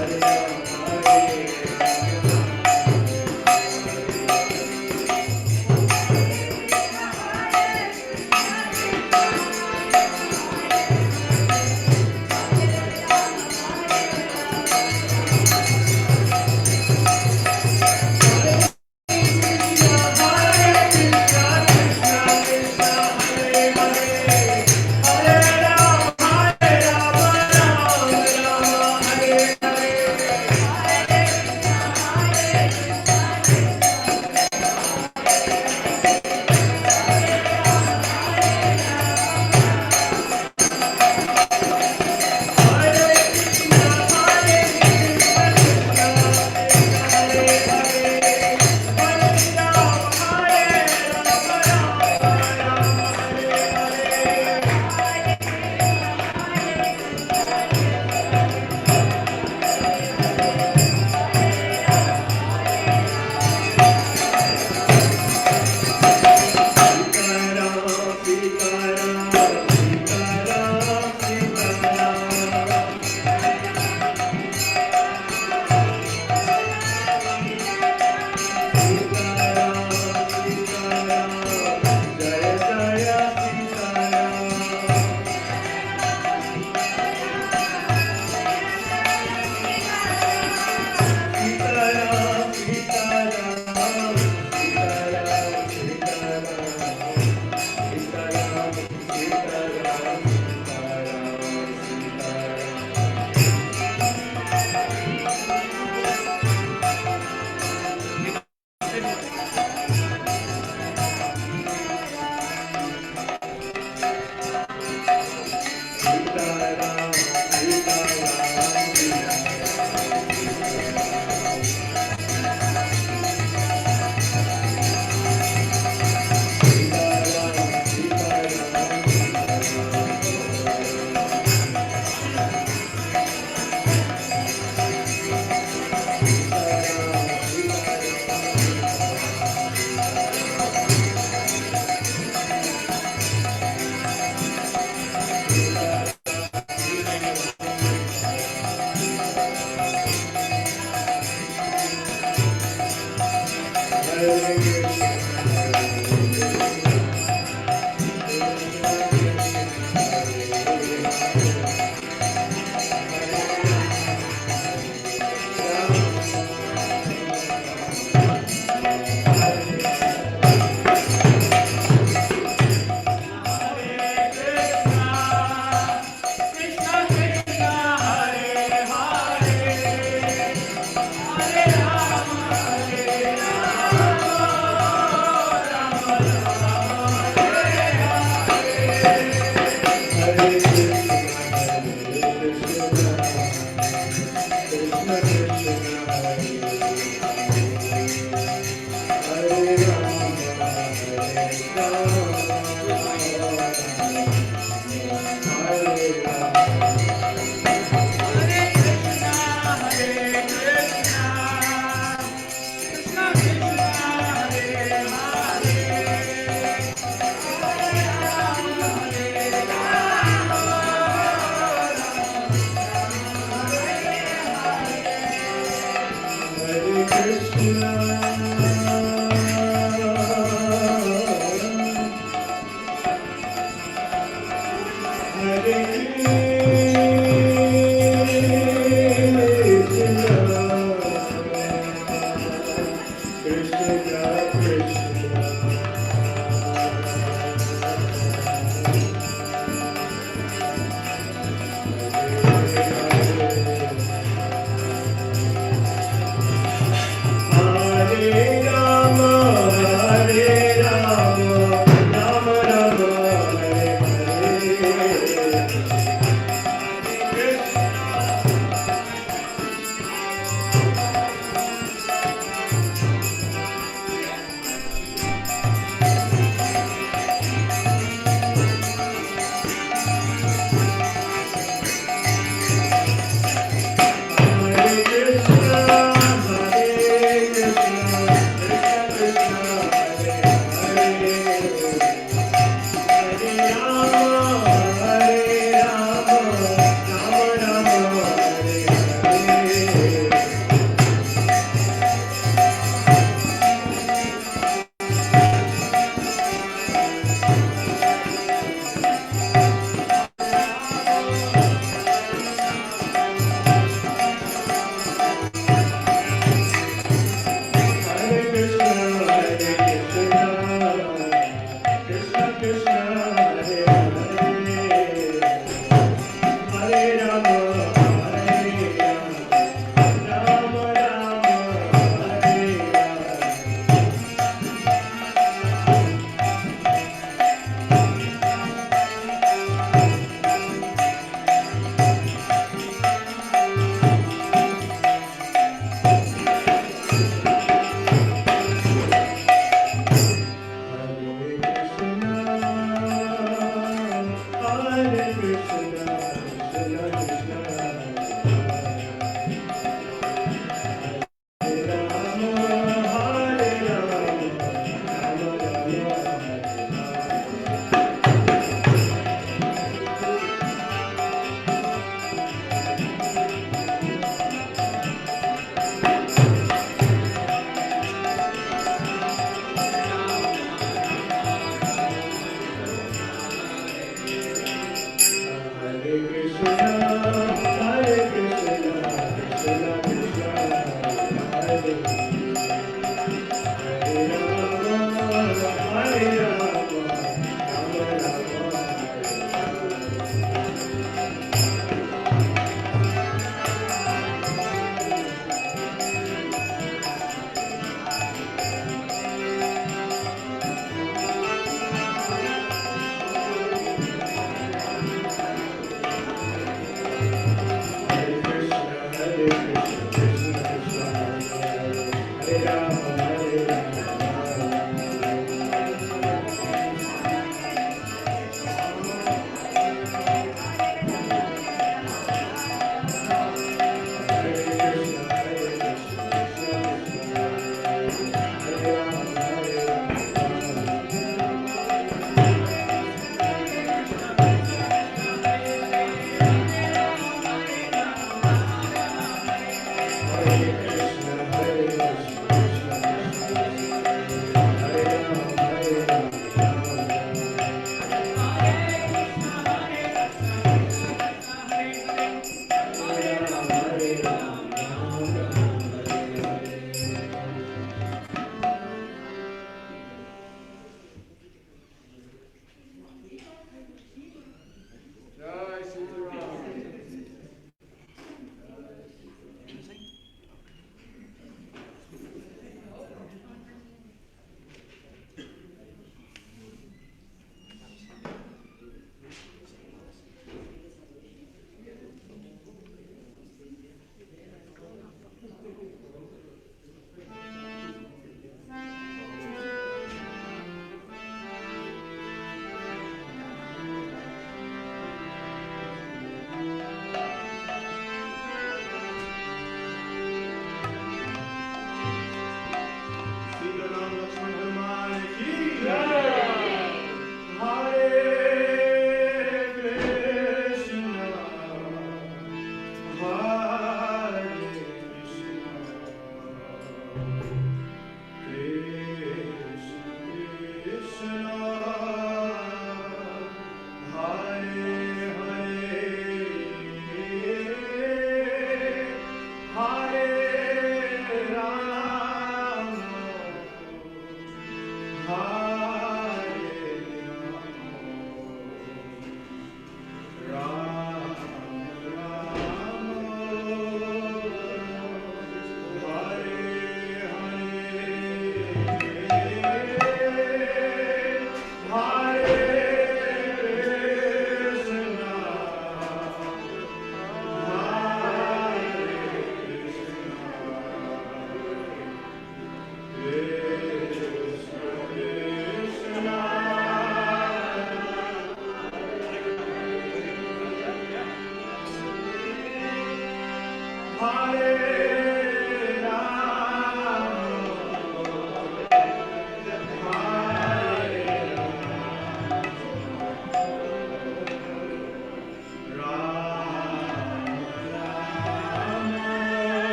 Hare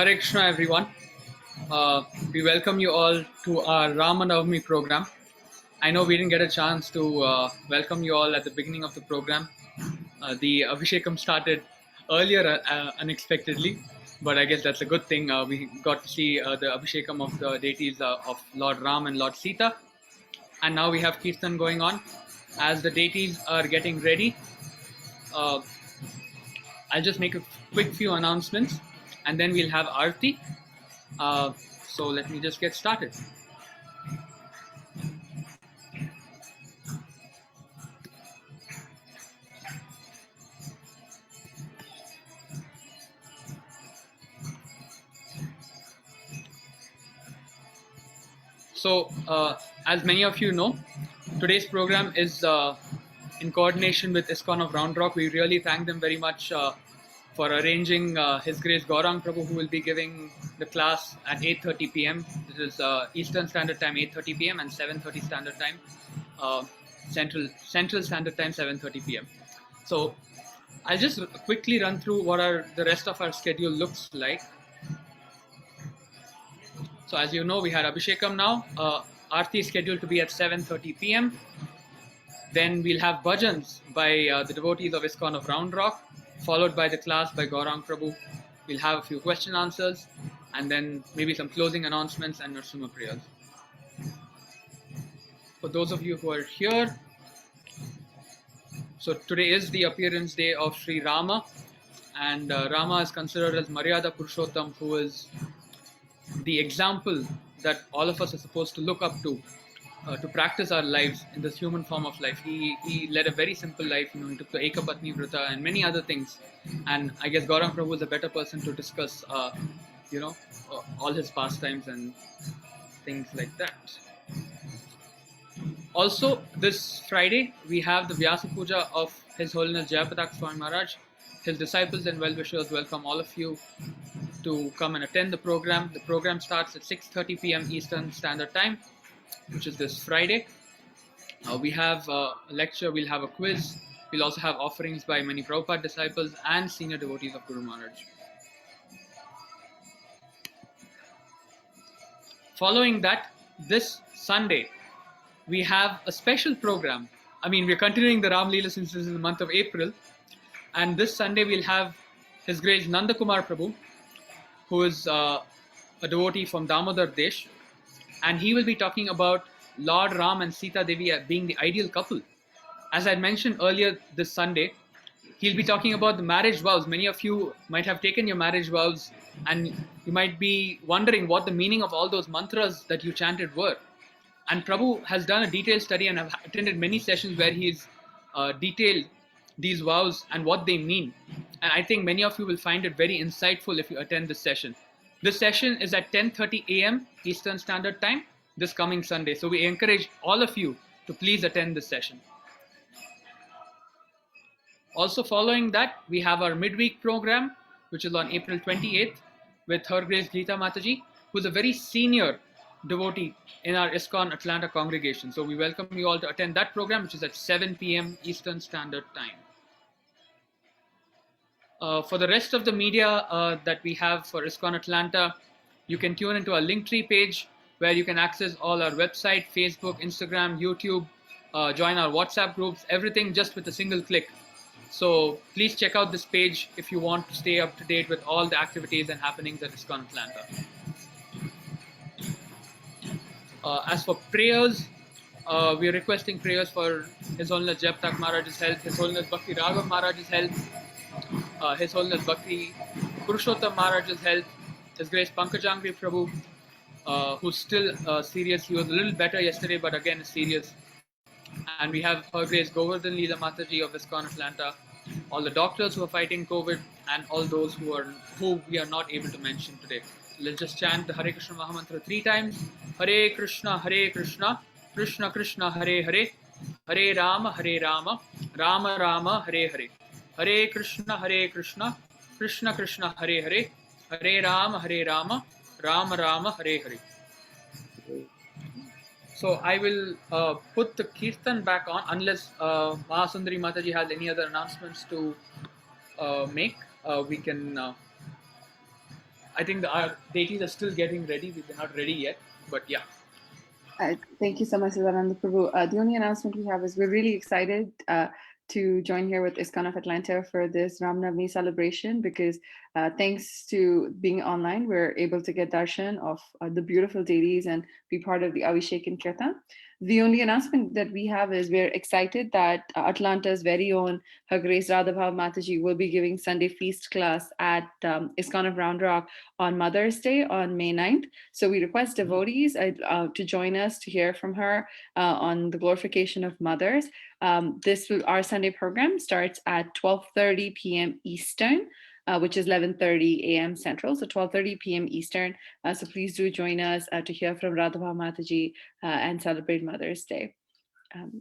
Hare Krishna, everyone. We welcome you all to our Navami program. I know we didn't get a chance to welcome you all at the beginning of the program. The Abhishekam started earlier unexpectedly, but I guess that's a good thing. We got to see the Abhishekam of the deities of Lord Ram and Lord Sita. And now we have Kirtan going on. As the deities are getting ready, I'll just make a quick few announcements and then we'll have Aarti. So let me just get started. So, as many of you know, today's program is in coordination with ISKCON of Round Rock. We really thank them very much for arranging His Grace Gaurang Prabhu, who will be giving the class at 8:30 p.m. This is Eastern Standard Time 8:30 p.m. and 7:30 Standard Time, Central Standard Time 7:30 p.m. So I'll just quickly run through what the rest of our schedule looks like. So as you know, we had Abhishekam now. Aarti is scheduled to be at 7:30 p.m. Then we'll have bhajans by the devotees of ISKCON of Round Rock, followed by the class by Gaurang Prabhu. We'll have a few question answers, and then maybe some closing announcements and Narasimha prayers. For those of you who are here, so today is the appearance day of Sri Rama, and Rama is considered as Maryada Purushottam, who is the example that all of us are supposed to look up to practice our lives in this human form of life. He led a very simple life. He took the Ekapatni Vrata and many other things. And I guess Gaurang Prabhu is a better person to discuss, all his pastimes and things like that. Also, this Friday, we have the Vyasa Puja of His Holiness Jayapatak Swami Maharaj. His disciples and well-wishers welcome all of you to come and attend the program. The program starts at 6:30 p.m. Eastern Standard Time, which is this Friday. We have a lecture, we'll have a quiz, we'll also have offerings by many Prabhupada disciples and senior devotees of Guru Maharaj. Following that, this Sunday, we have a special program. We're continuing the Ram Leela since this is the month of April. And this Sunday, we'll have His Grace Nanda Kumar Prabhu, who is a devotee from Damodar Desh. And he will be talking about Lord Ram and Sita Devi being the ideal couple. As I mentioned earlier this Sunday, he'll be talking about the marriage vows. Many of you might have taken your marriage vows and you might be wondering what the meaning of all those mantras that you chanted were. And Prabhu has done a detailed study, and I've attended many sessions where he's detailed these vows and what they mean. And I think many of you will find it very insightful if you attend this session. This session is at 10:30 a.m. Eastern Standard Time this coming Sunday. So we encourage all of you to please attend this session. Also following that, we have our midweek program, which is on April 28th with Her Grace Geeta Mataji, who is a very senior devotee in our ISKCON Atlanta congregation. So we welcome you all to attend that program, which is at 7 p.m. Eastern Standard Time. For the rest of the media that we have for ISKCON Atlanta, you can tune into our Linktree page where you can access all our website, Facebook, Instagram, YouTube, join our WhatsApp groups, everything just with a single click. So please check out this page if you want to stay up to date with all the activities and happenings at ISKCON Atlanta. As for prayers, we are requesting prayers for His Holiness Jayapatak Maharaj's health, His Holiness Bhakti Raghav Maharaj's health, His Holiness Bhakti Purushottam Maharaj's health, His Grace Pankajangri Prabhu, who's still serious. He was a little better yesterday, but again is serious. And we have Her Grace Govardhan Leela Mataji of ISKCON Atlanta, all the doctors who are fighting COVID, and all those who we are not able to mention today. Let's just chant the Hare Krishna Mahamantra 3 times. Hare Krishna, Krishna Krishna, Hare Hare, Hare Rama, Rama Rama, Hare Hare. Hare Krishna, Krishna Krishna, Hare Hare, Hare Rama, Rama Rama, Hare Hare. So I will put the Kirtan back on unless Mahasundari Mataji has any other announcements to make. We can I think our deities are still getting ready. They're not ready yet, but yeah. Thank you so much, Siddharanda Prabhu. The only announcement we have is we're really excited to join here with ISKCON of Atlanta for this Ram Navami celebration because thanks to being online, we're able to get darshan of the beautiful deities and be part of the Abhishek and Kirtan. The only announcement that we have is we're excited that Atlanta's very own Her Grace Radhabhav Mataji will be giving Sunday feast class at ISKCON of Round Rock on Mother's Day on May 9th. So we request devotees to join us to hear from her on the glorification of mothers. Our Sunday program starts at 12:30 p.m. Eastern. Which is 11:30 a.m. Central, so 12:30 p.m. Eastern. So please do join us to hear from Radhabha Mataji and celebrate Mother's Day.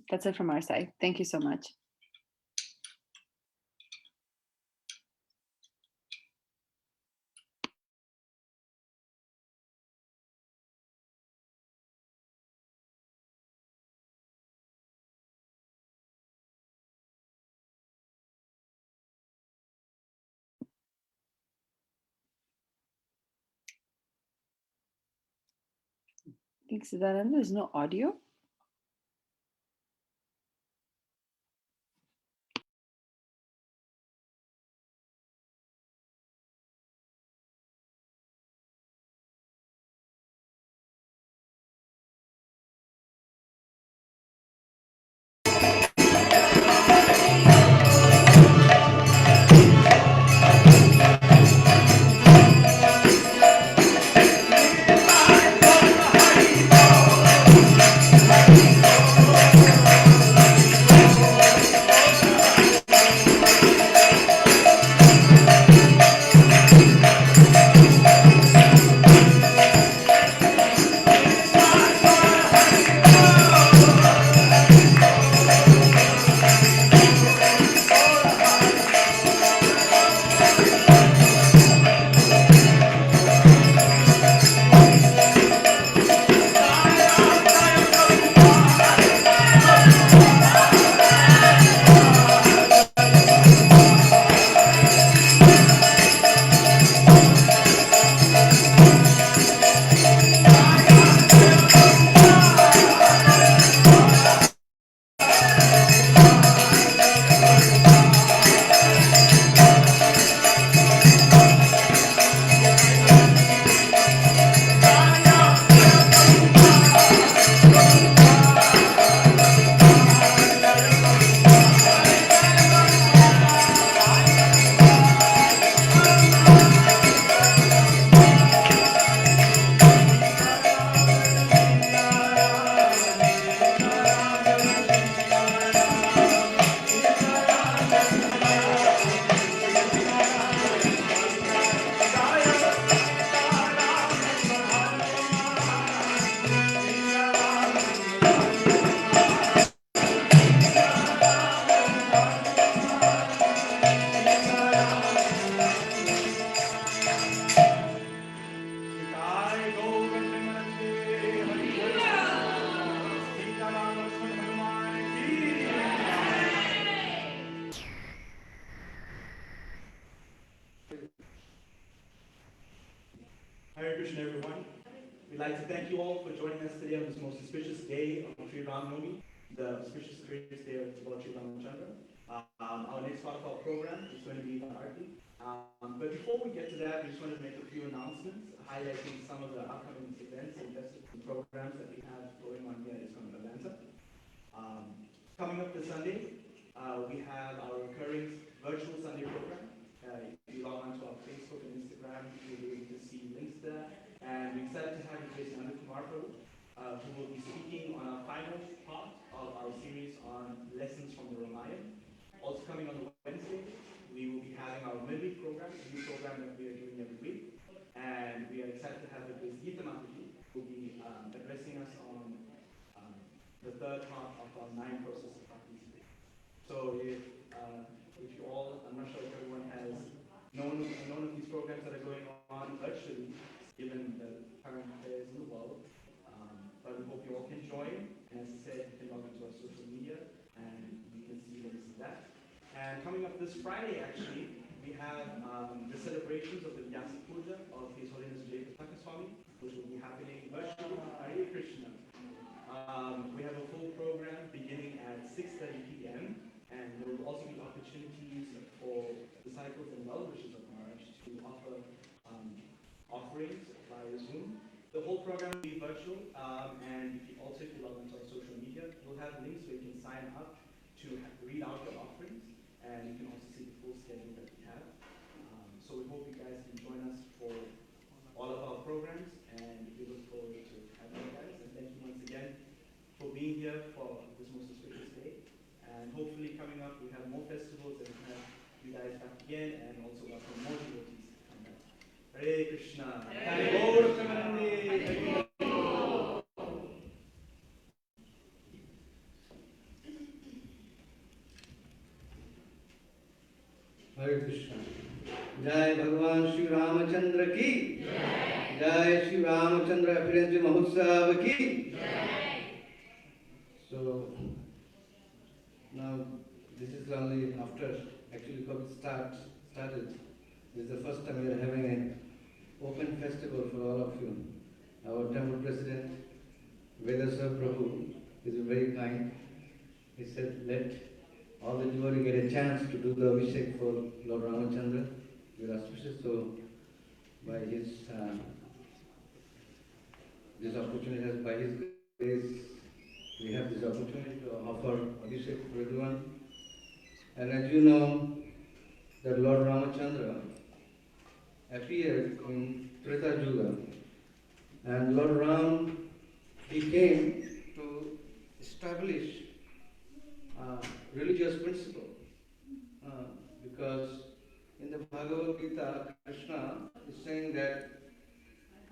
That's it from our side. Thank you so much. Thanks, Siddharanda. There's no audio. Hare Krishna, everyone. We'd like to thank you all for joining us today on this most auspicious day of Sri Ram Navami, the auspicious greatest day of Lord Sri Ramachandra. Our next part of our program is going to be the Arti. But before we get to that, we just wanted to make a few announcements highlighting some of the upcoming events and festivals and programs that we have going on here at ISKCON Atlanta. Coming up this Sunday, we have our recurring virtual Sunday program. If you log onto our Facebook and Instagram, you'll be able to see links there. And we're excited to have Vaishnava Gurus, who will be speaking on our final part of our series on lessons from the Ramayana. Also coming on the Wednesday, we will be having our midweek program, a new program that we are doing every week. And we are excited to have the Gita Mataji, who will be addressing us on the third part of our 9 process of practice. So if you all, I'm not sure if everyone has known of these programs that are going on virtually, given the current affairs in the world. But we hope you all can join. And as I said, you can log into our social media and you can see links to that. And coming up this Friday, actually, we have the celebrations of the Vyasa Puja of His Holiness Jayapataka Swami, which will be happening virtually. Hare Krishna. We have a full program beginning at 6:30 p.m. and there will also be opportunities for disciples and well-wishers of Maharaj to offer offerings via Zoom. The whole program will be virtual, and also if you log into our social media, we'll have links where you can sign up to read out your offerings, and you can also see the full schedule that we have. So we hope you guys can join us for all of our programs, and we look forward to having you guys. And thank you once again for being here for this most auspicious day. And hopefully coming up, we have more festivals and we have you guys back again, and also welcome more devotees to come back. Hare Krishna. Hare Krishna. Hare Krishna. Jai Bhagavan Shri Ramachandra ki. Jai Shri Ramachandra Appearance Mahotsav ki. So now this is only after actually COVID started. This is the first time we are having an open festival for all of you. Our temple president, Vaishnava Prabhu, is very kind. He said, let all the devotees get a chance to do the Abhishek for Lord Ramachandra. We are auspicious, so by his this opportunity, by his grace, we have this opportunity to offer Abhishek for everyone. And as you know, that Lord Ramachandra appeared in Treta Yuga, and Lord Ram, he came to establish religious principle, because in the Bhagavad Gita, Krishna is saying that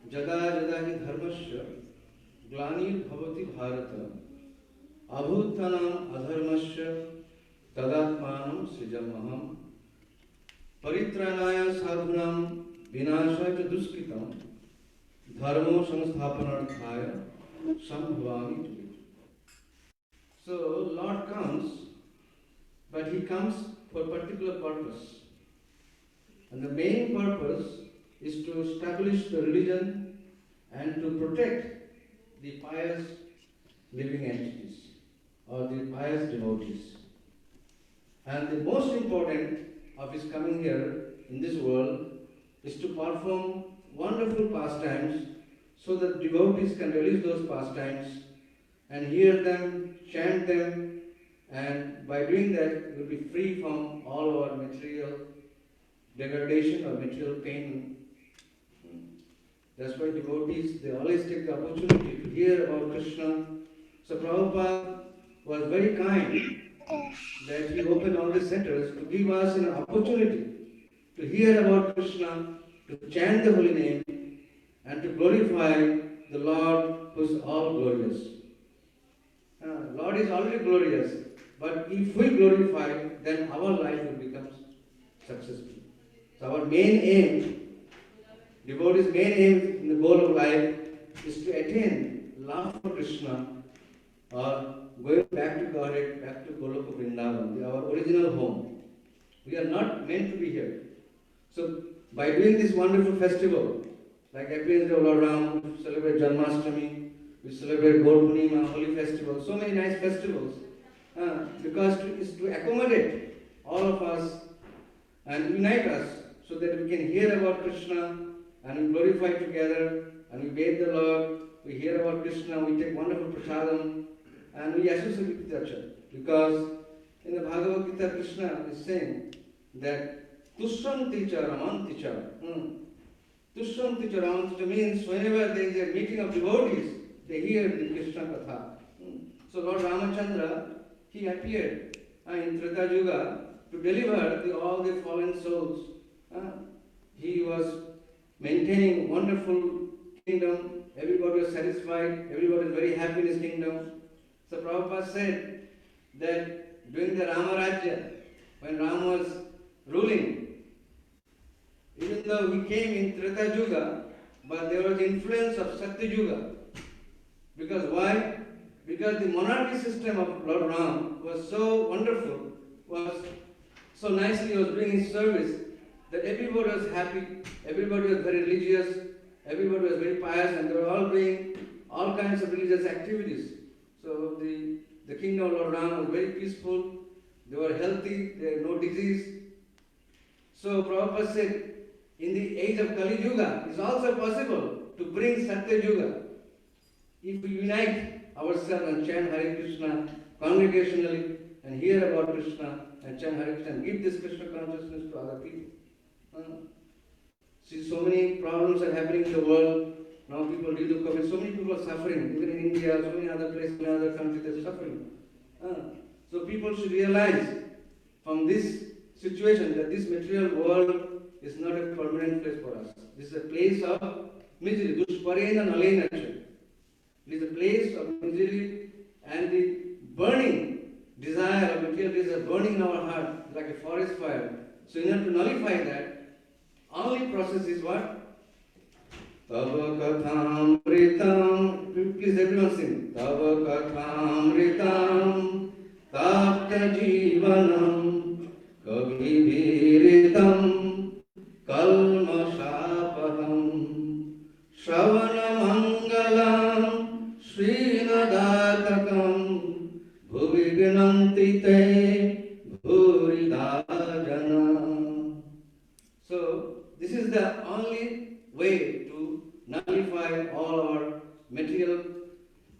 Jada Jada hi dharmasya glani bhavati bharata abhutanam adharmasya tadatmanam srijamaham paritranaya sadhunam vinashaya duskritam dharmo samsthapanarthaya sambhavami tu. So Lord comes, but he comes for a particular purpose. And the main purpose is to establish the religion and to protect the pious living entities or the pious devotees. And the most important of his coming here in this world is to perform wonderful pastimes so that devotees can relish those pastimes and hear them, chant them, and by doing that, we will be free from all our material degradation or material pain. That's why devotees, they always take the opportunity to hear about Krishna. So Prabhupada was very kind that he opened all the centers to give us an opportunity to hear about Krishna, to chant the holy name, and to glorify the Lord who is all glorious. Lord is already glorious, but if we glorify, then our life will become successful. So our main aim, devotee's main aim in the goal of life is to attain love for Krishna or going back to Godhead, back to Goloka Vrindavan, our original home. We are not meant to be here. So by doing this wonderful festival, like appearance of Lord Ram, we celebrate Janmashtami, we celebrate Gaur Purnima, holy festival, so many nice festivals, because it's to accommodate all of us and unite us so that we can hear about Krishna and we glorify together and we bathe the Lord, we hear about Krishna, we take wonderful prasadam and we associate with each other. Because in the Bhagavad Gita, Krishna is saying that Tushyanti cha ramanti cha. Tushyanti cha ramanti cha means whenever there is a meeting of devotees, they hear the Krishna Katha. So Lord Ramachandra, he appeared in Treta Yuga to deliver all the fallen souls. He was maintaining wonderful kingdom, everybody was satisfied, everybody was very happy in his kingdom. So Prabhupada said that during the Ramarajya, when Ram was ruling, even though he came in Treta Yuga, but there was influence of Satya Yuga. Because why? Because the monarchy system of Lord Ram was so wonderful, was so nicely was doing his service, that everybody was happy, everybody was very religious, everybody was very pious, and they were all doing all kinds of religious activities. So the kingdom of Lord Ram was very peaceful, they were healthy, they had no disease. So Prabhupada said, in the age of Kali Yuga, it is also possible to bring Satya Yuga if we unite ourselves and chant Hare Krishna congregationally and hear about Krishna and chant Hare Krishna and give this Krishna consciousness to other people. See, so many problems are happening in the world. Now people deal with COVID. So many people are suffering. Even in India, so many other places, in other countries, they're suffering. So people should realize from this situation that this material world is not a permanent place for us. This is a place of misery. Dushparena nalena. It is a place of misery, and the burning desire of material desire burning in our heart like a forest fire. So in order to nullify that, only process is what? Tava kathamritam. Please everyone sing. Tava kathamritam tapta jivanam kabhiviritam kalmashapaham shravana mangalam srinadatakam bhuvignanti te bhuridajana. So this is the only way to nullify all our material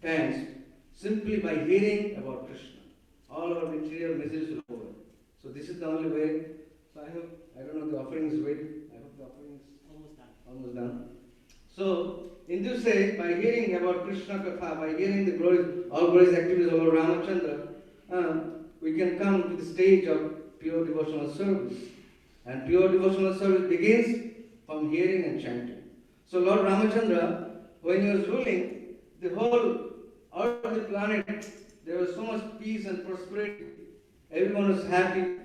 pains, simply by hearing about Krishna. All our material miseries will go away. So this is the only way. So I don't know, the offering is ready. I hope the offering is almost done. So in this way, by hearing about Krishna Katha, by hearing the glories, all glorious activities of Lord Ramachandra, we can come to the stage of pure devotional service. And pure devotional service begins from hearing and chanting. So Lord Ramachandra, when he was ruling the whole earth, the planet, there was so much peace and prosperity. Everyone was happy.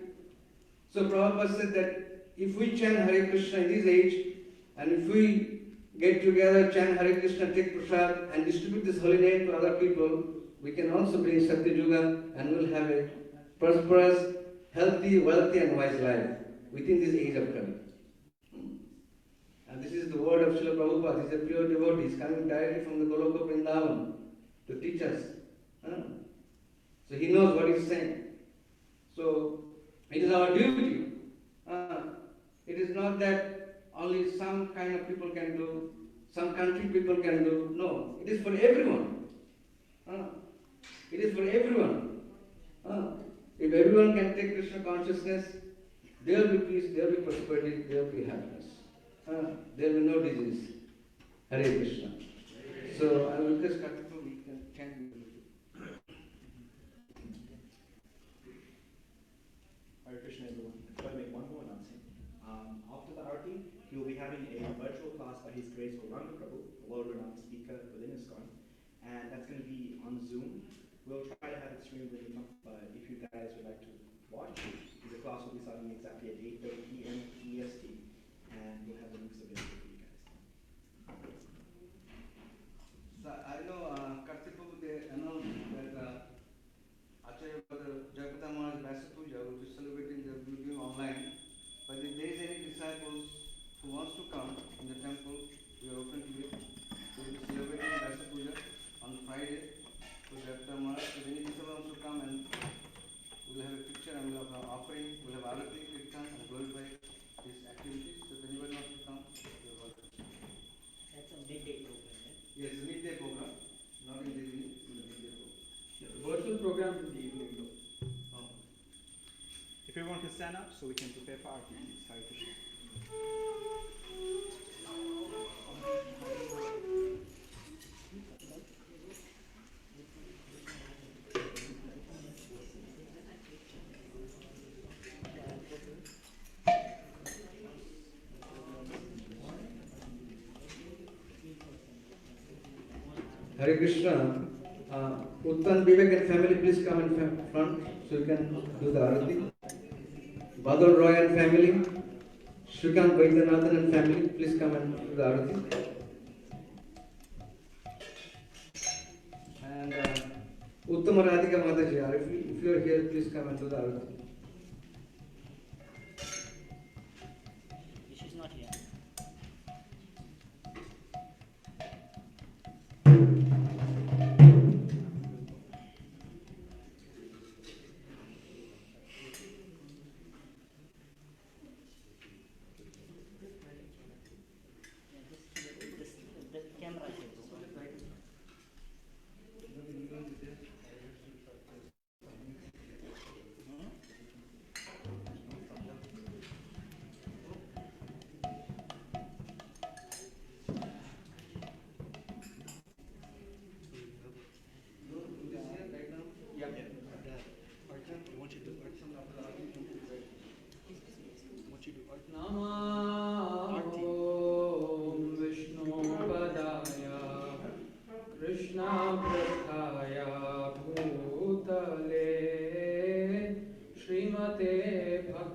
So Prabhupada said that if we chant Hare Krishna in this age, and if we get together, chant Hare Krishna, take prasad, and distribute this holy name to other people, we can also bring Satya Yuga, and we'll have a prosperous, healthy, wealthy, and wise life within this age of Kali. And this is the word of Srila Prabhupada. He is a pure devotee. He is coming directly from the Goloka Vrindavan to teach us. So he knows what he is saying. So it is our duty. It is not that only some kind of people can do, some country people can do. No, it is for everyone. It is for everyone. If everyone can take Krishna consciousness, there will be peace, there will be prosperity, there will be happiness. There will be no disease. Hare Krishna. So I will request Kartika, we can chant. Hare Krishna, everyone. I'm going to make one more announcement. After the Arati, he will be having a virtual class by His Grace Gauranga Prabhu, a world-renowned speaker within ISKCON, and that's going to be on Zoom. We'll try to have it streamed with you, but if you guys would like to watch, the class will be starting exactly at 8:30 p.m. EST, and we'll have the links available for you guys. So I know Kartika, they announced that Acharya Brother Jagata Maharaj Vyasa Puja will be celebrating, they will be doing online. But if there is any disciples who wants to come in the temple, we are open to it. We will be celebrating Vyasa Puja on Friday for Jagata Maharaj. If any disciple wants to come, and we will have a picture and we will have an offering, we will have Arati, Kirtan, and glorify these activities. So if anybody wants to come, we are welcome. That's a midday program, right? Yes, it's a midday program, not in the evening, it's in the midday program. The virtual program in the evening though. If everyone can stand up so we can prepare for Arati, please. Hare Krishna. Hare Krishna. Uttan Vivek and family, please come in front so you can do the Arati. Badal Roy and family, Shrikant Vaidyanathan and family, please come and do the Arati. And Uttama Radhika Mataji, if you are here, please come and do the Arati.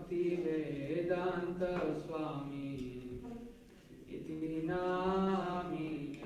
Vedanta Swami Iti Namine.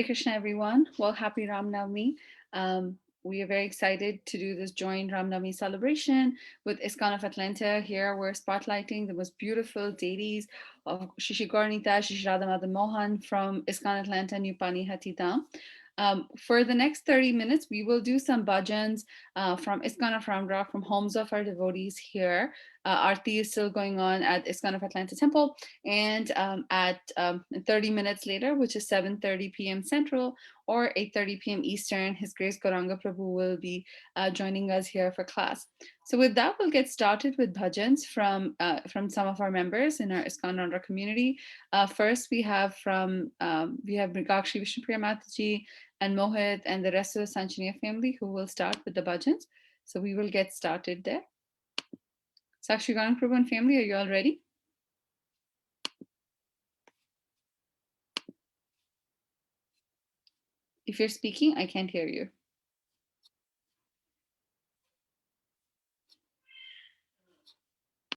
Hare Krishna, everyone. Well, happy Ram Navami. We are very excited to do this joint Ram Navami celebration with ISKCON of Atlanta. Here we're spotlighting the most beautiful deities of Shishi Gaurnita, Shishi Radha Madan Mohan from ISKCON Atlanta, New Pani Hatidam. For the next 30 minutes, we will do some bhajans from ISKCON of Ramra, from homes of our devotees here. Aarti is still going on at ISKCON of Atlanta Temple. And at 30 minutes later, which is 7:30 p.m. Central or 8:30 p.m. Eastern, His Grace Gauranga Prabhu will be joining us here for class. So with that, we'll get started with bhajans from some of our members in our ISKCON Ramra community. First, we have Mrigakshi Vishnupriya Mataji and Mohit and the rest of the Sanchaniya family who will start with the bhajans. So we will get started there. Sakshi Gauranga Prabhu and family, are you all ready? If you're speaking, I can't hear you.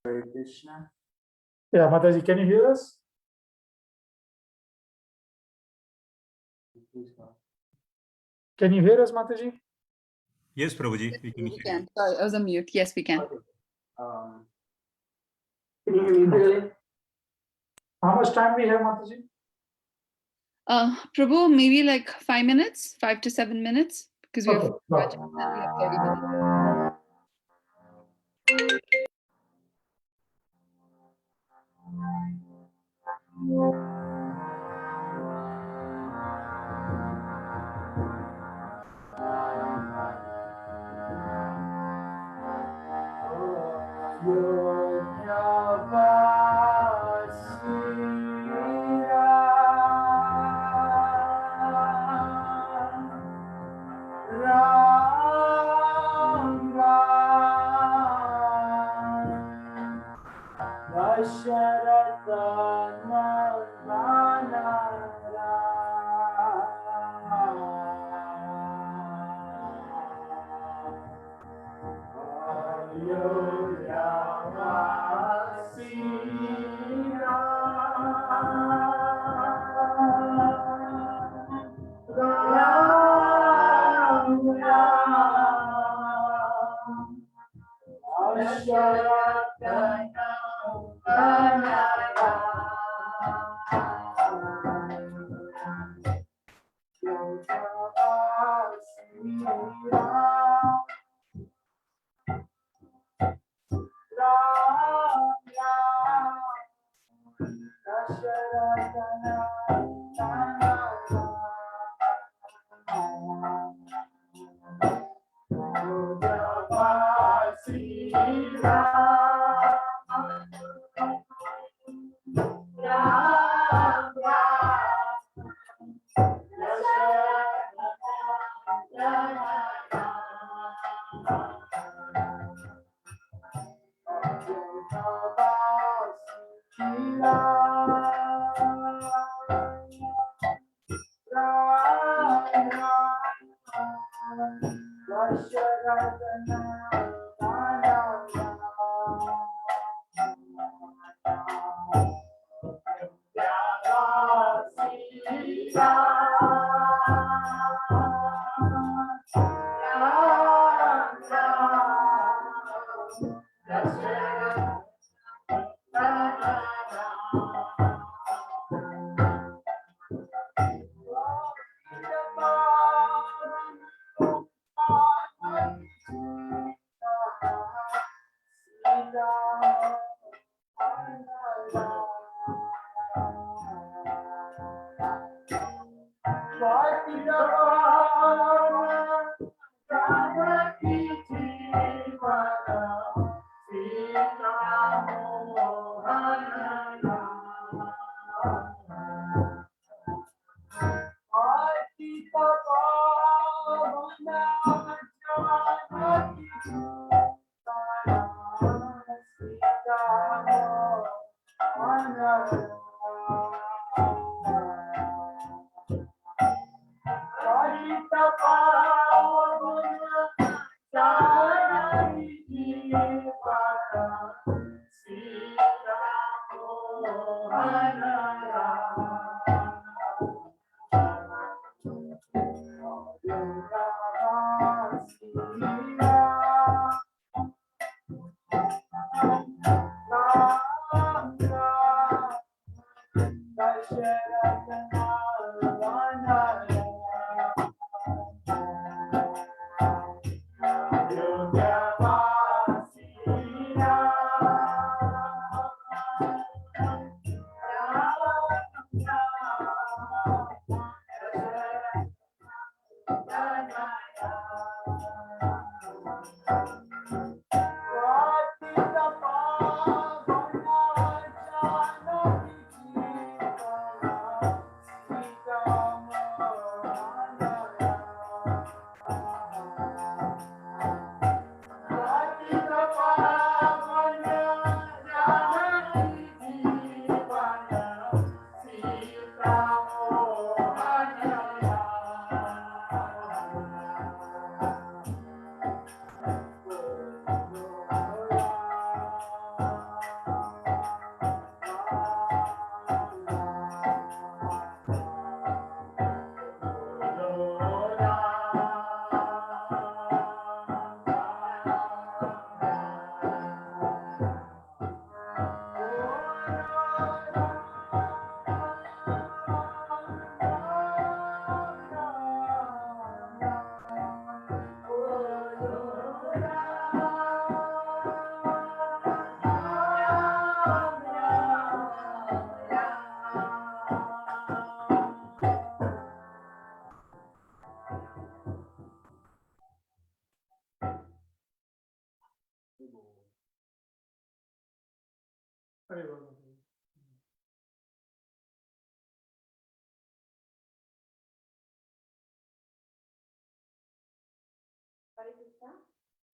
Hare Krishna. Yeah, Mataji, can you hear us? Can you hear us, Mataji? Yes, Prabhuji, we can We hear can. you. Sorry, I was on mute. Yes, we can. Okay. Can you hear me clearly? How much time we have, Mataji? Prabhu, maybe like 5 minutes, 5 to 7 minutes, because we have Okay, got it. we have 30 minutes.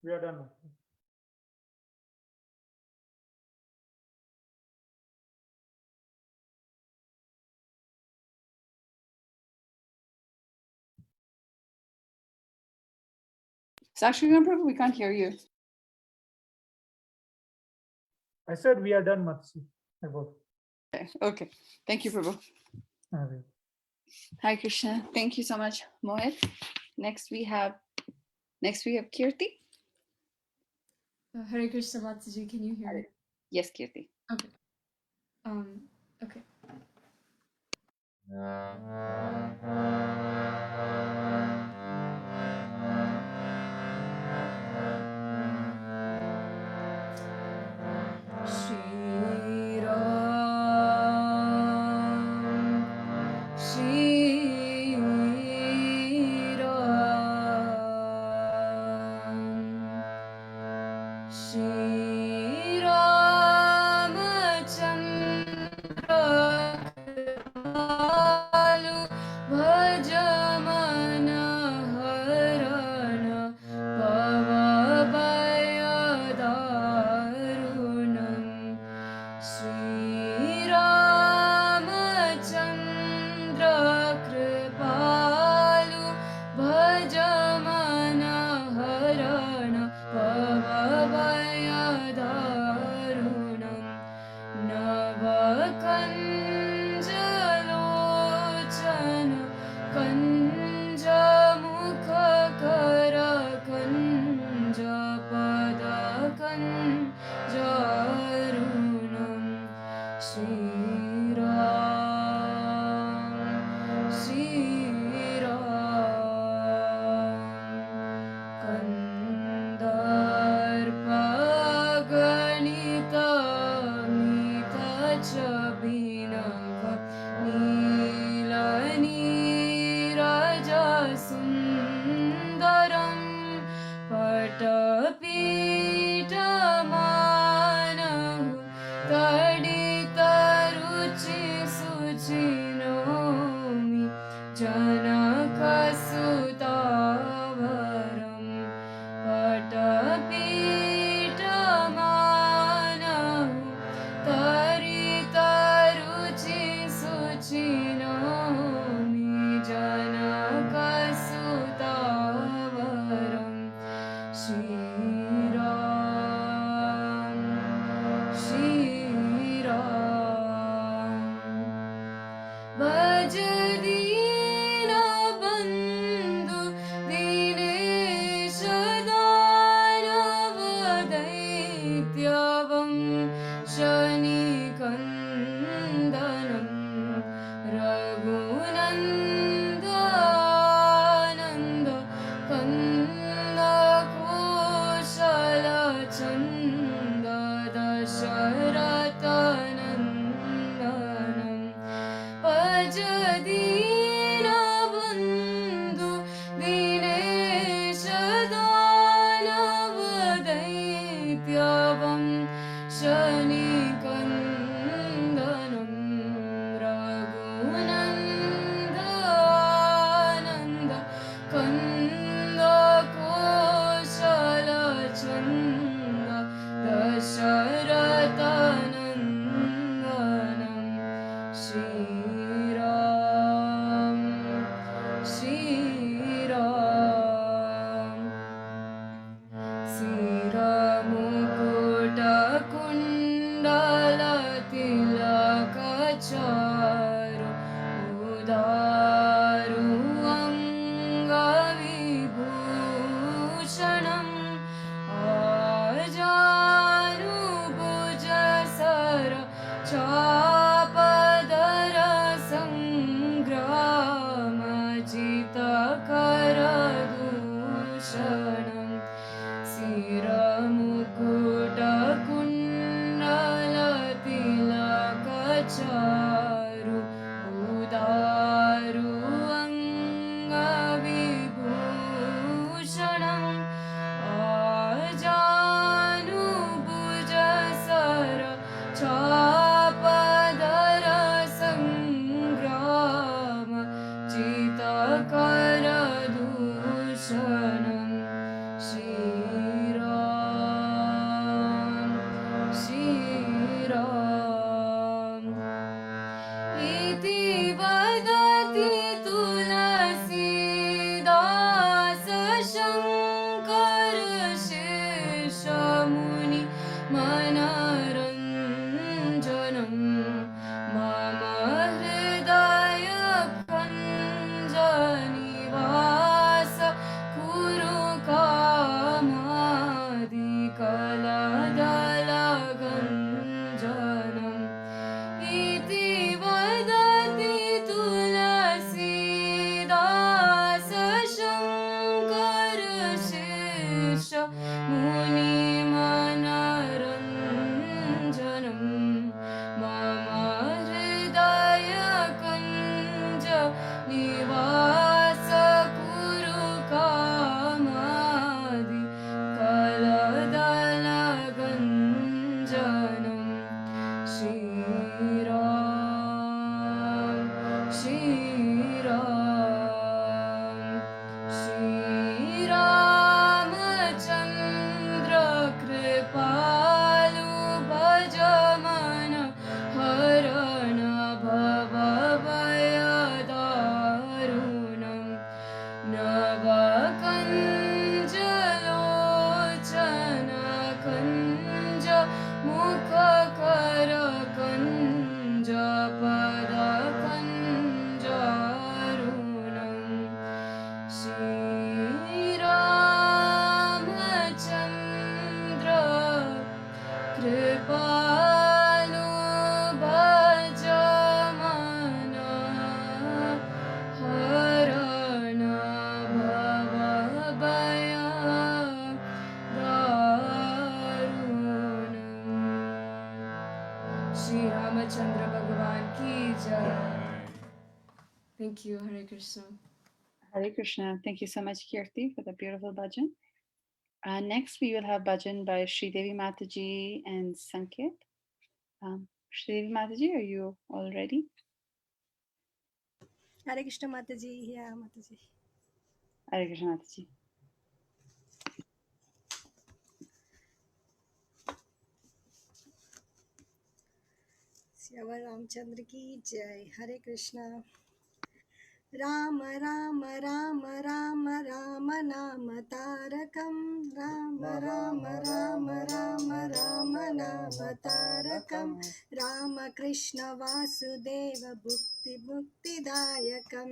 We are done. Sakshigam Prabhu, we can't hear you. I said we are done, Matsi. About. Okay. Thank you, Prabhu. Okay. Hi, Krishna. Thank you so much, Mohit. Next we have Kirti. Hare Krishna Matsuji, can you hear me? Yes, Kirti. Okay. Okay. Shri Ram, Shri Ram, Shri Ramachandra Kripalalu Bhajamana Harana Bhavayadarunam Shri Ramachandra Kripalu Bhajamana Harana Bhavayadarunam Navakanjalochana Kanjamukakara Kanjapada Kanjarunam Shri Ram, Shri Ram Kandarpaganita Mita Chabinava Nilani Sundaram Patapitamaanahu Taditaruchi Suchinomi Janakasutavaram Patapitamaanahu Taritaruchi Suchinomi Janakasutavaram Shri Ram, Shri Ram Bhajadina Bandhu Dinesha Danavadaityavam Shani Kandanam चारु उदारु अङ्गविभूषणम् आजानुभुजसर चापदर सङ्ग्रामजितकरदूषणम् शिरमुकुटकुण्डलतिलकचारु उदारु अङ्गविभूषणम् आजानुभुजसर चापदर सङ्ग्राम जितकरदूषणम् श्रीराम श्रीराम इति वदति तुलसीदास शङ्कर शेषमुनि मनरञ्जनम् मम हृदय कञ्जनिवास कुरु कामादिकलदलगञ्जनम् इति वदति तुलसीदास शङ्कर शेष मुनिमनरञ्जनम् मम हृदय कञ्ज निवास कुरु कामादि कलदलगञ्जनम् श्रीराम श्रीराम श्रीरामचन्द्र कृपालु भज मन हरण भव भयदारुणम् नवकञ्जलोचन कञ्ज मुखकर कञ्ज पद कञ्जारुणम् श्रीरामचन्द्र कृपालु भज मन हरण भव भयदारुणम् श्री रामचंद्र भगवान की जय. Thank you. Hare Krishna. Hare Krishna. Thank you so much, Kirti, for the beautiful bhajan. Next, we will have bhajan by Sri Devi Mataji and Sanket. Sri Devi Mataji, are you all ready? Hare Krishna Mataji, yeah Mataji. Hare Krishna Mataji. Shyavar Ramchandra ki jai. Hare Krishna. Rama Rama Rama Rama Rama Nama Tarakam. Rama Rama Rama Rama Rama Nama Tarakam. Rama Krishna Vasudeva Bhukti Bhukti Dayakam.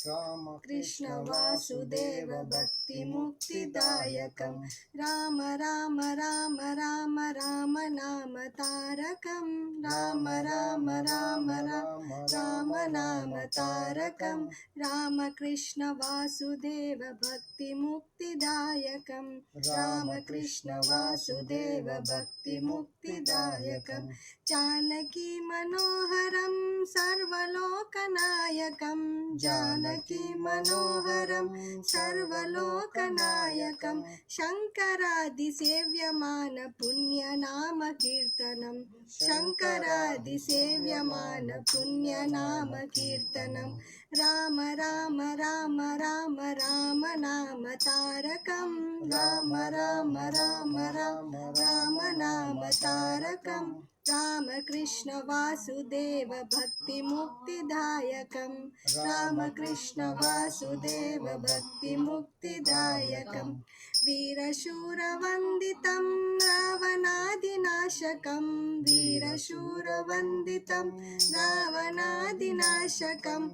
Rama Krishna Vasudeva Bhakti Mukti Dayakam. Rama Rama Rama Rama Rama Nama Tarakam. Rama Rama Rama Rama Rama Nama Tarakam. Rama Krishna Vasudeva Bhakti Mukti Dayakam. Rama Krishna Vasudeva Bhakti Mukti Dayakam. Janaki Manoharam Sarvalokanayakam. Janaki Manoharam Sarvalokanayakam. Shankaradi Sevyamana Punya Nama Kirtanam. Shankaradi Sevyamana Punya Nama Kirtanam. Rama Rama Rama Rama Rama Nama Tarakam. Rama Rama Rama Rama Rama Nama Tarakam. Rama Krishna Vasudeva Bhakti Mukti Dayakam. Rama Krishna Vasudeva Bhakti Mukti Dayakam. वीरशूरवन्दितं रावणादिनाशकं वीरशूरवन्दितं रावणादिनाशकम्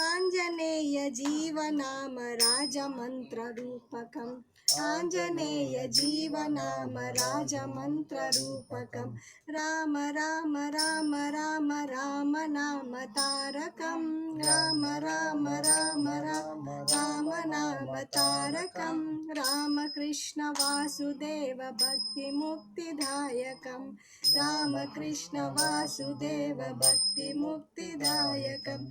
Anjaneya जीवनाम राजमन्त्ररूपकम् Anjaneya जीवनाम राजमन्त्ररूपकं Ram Ram Ram Ram Ram नाम तारकं राम राम राम राम राम नाम तारकं रामकृष्ण वासुदेव भक्तिमुक्तिदायकं रामकृष्ण वासुदेव भक्तिमुक्तिदायकम्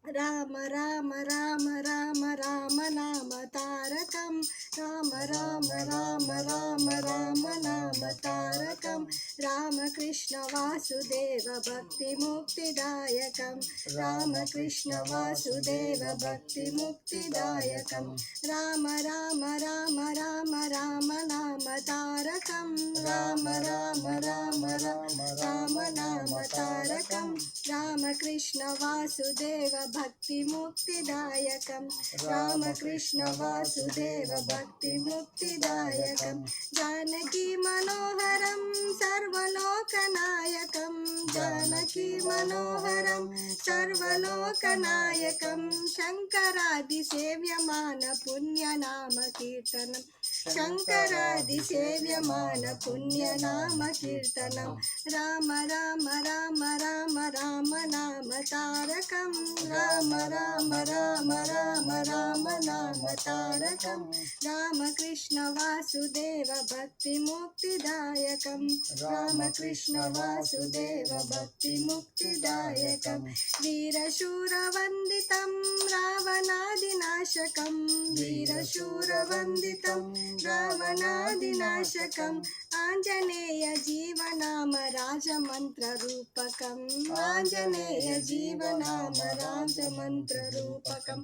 राम राम राम राम राम नाम तारकं राम राम राम राम राम नाम तारकं रामकृष्ण वासुदेव भक्तिमुक्तिदायकं रामकृष्ण वासुदेव भक्तिमुक्तिदायकं राम राम राम राम राम नाम तारकं राम राम राम राम राम नाम तारकं रामकृष्ण वासुदेव भक्तिमुक्तिदायकं रामकृष्ण वासुदेव भक्तिमुक्तिदायकं जानकी मनोहरं सर्वलोकनायकं जानकी मनोहरं सर्वलोकनायकं शङ्करादिसेव्यमान पुण्यनाम कीर्तनं शङ्करादिसेव्यमान पुण्यनाम कीर्तनं राम राम राम राम राम नाम तारकं राम राम राम राम राम नाम तारकं रामकृष्ण वासुदेव भक्तिमुक्तिदायकं रामकृष्ण वासुदेव भक्तिमुक्तिदायकं वीरशूरवन्दितं रावणादिनाशकं वीरशूरवन्दितं रावणादिनाशकम् आञ्जनेय जीवनाम राजमन्त्ररूपकम् आञ्जनेय जीवनाम राजमन्त्ररूपकं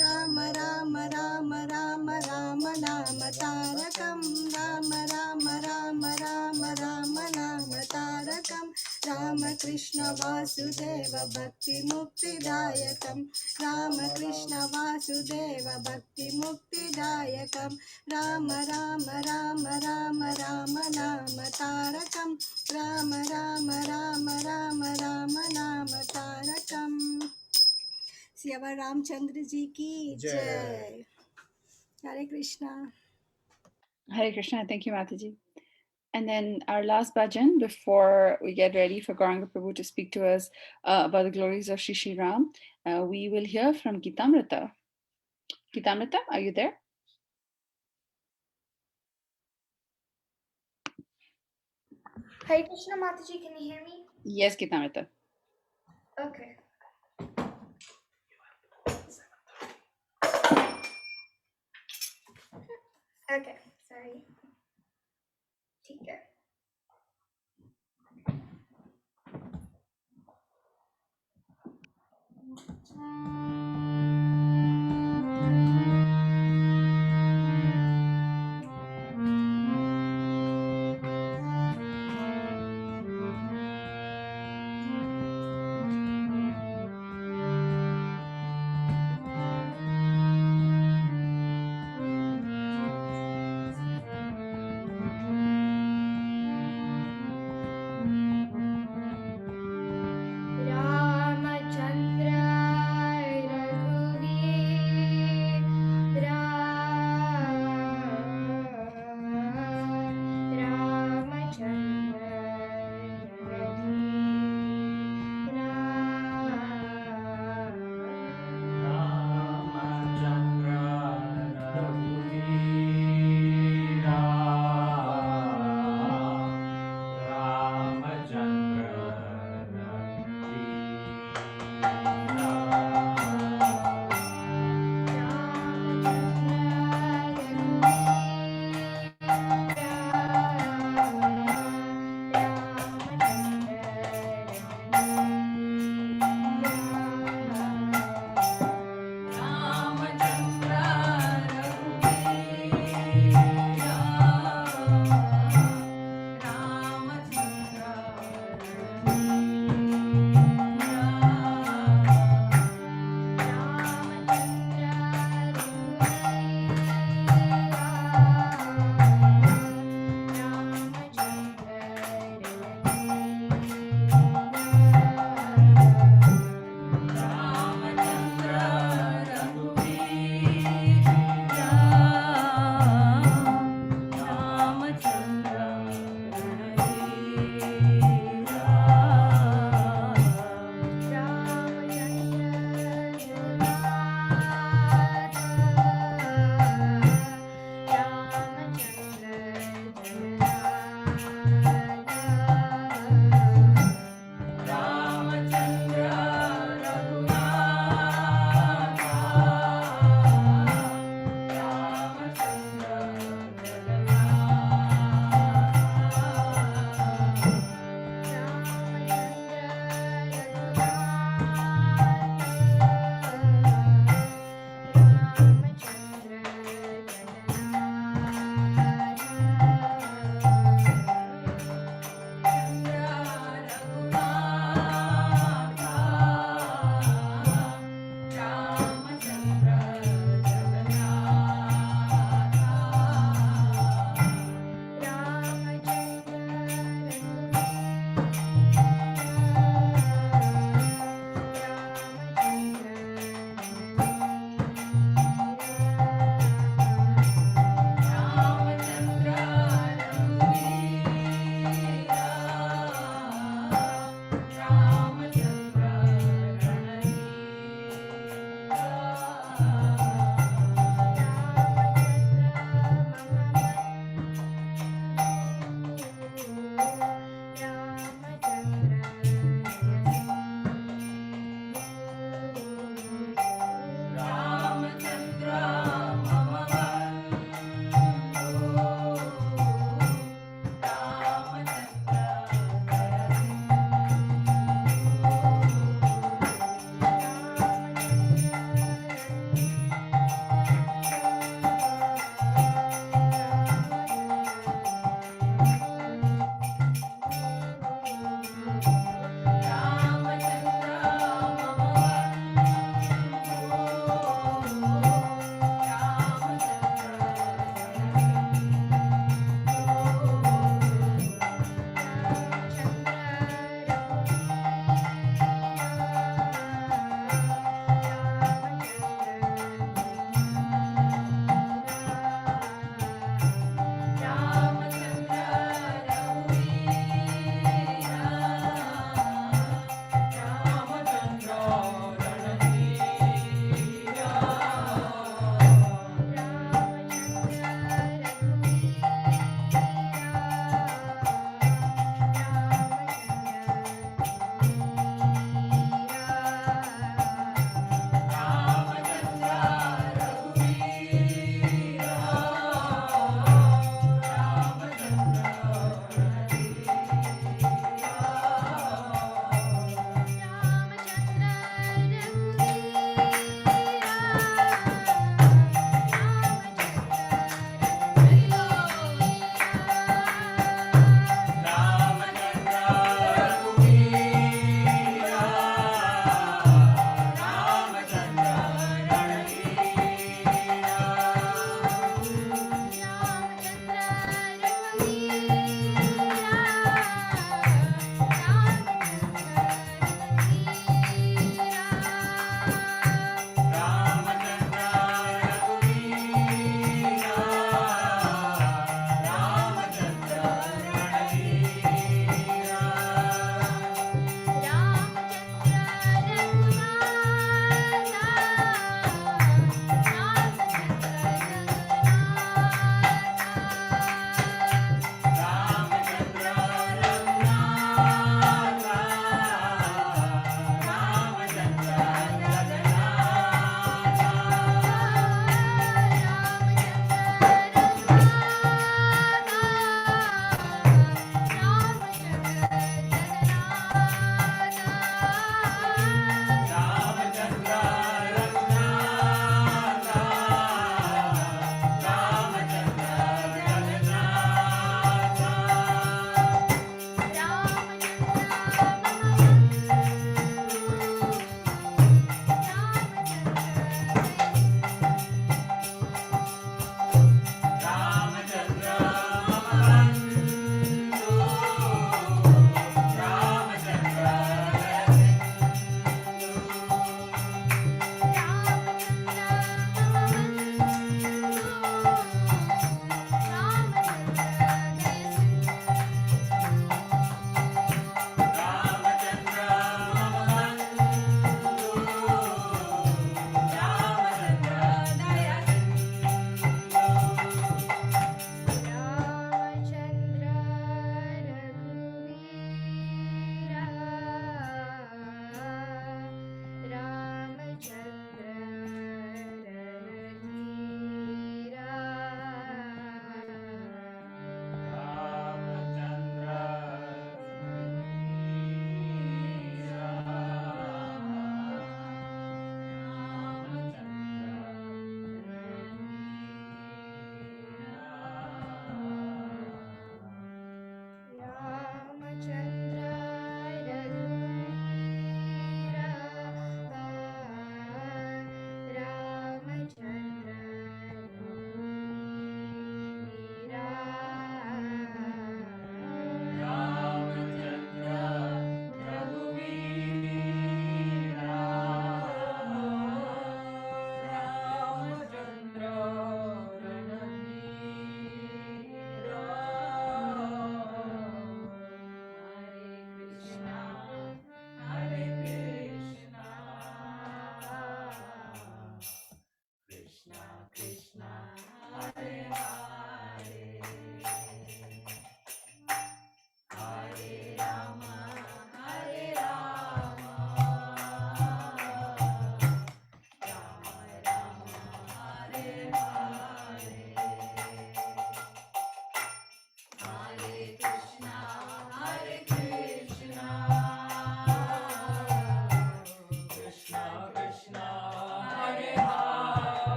राम राम राम राम राम नाम तारकं राम राम राम राम राम नाम तारकं रामकृष्ण वासुदेव भक्तिमुक्तिदायकं रामकृष्ण वासुदेव भक्तिमुक्तिदायकं राम राम राम राम राम नाम तारकं राम राम राम राम राम नाम तारकं सियावर रामचंद्र जी की जय हरे Krishna Hare Krishna. Thank you, Mataji. And then our last bhajan before we get ready for Gauranga Prabhu to speak to us about the glories of Shri Shri Ram, we will hear from Gitamrita. Gitamrita, are you there? Hare Krishna Mataji, can you hear me? Yes, Gitamrita. Okay. Okay, sorry. ठीक है.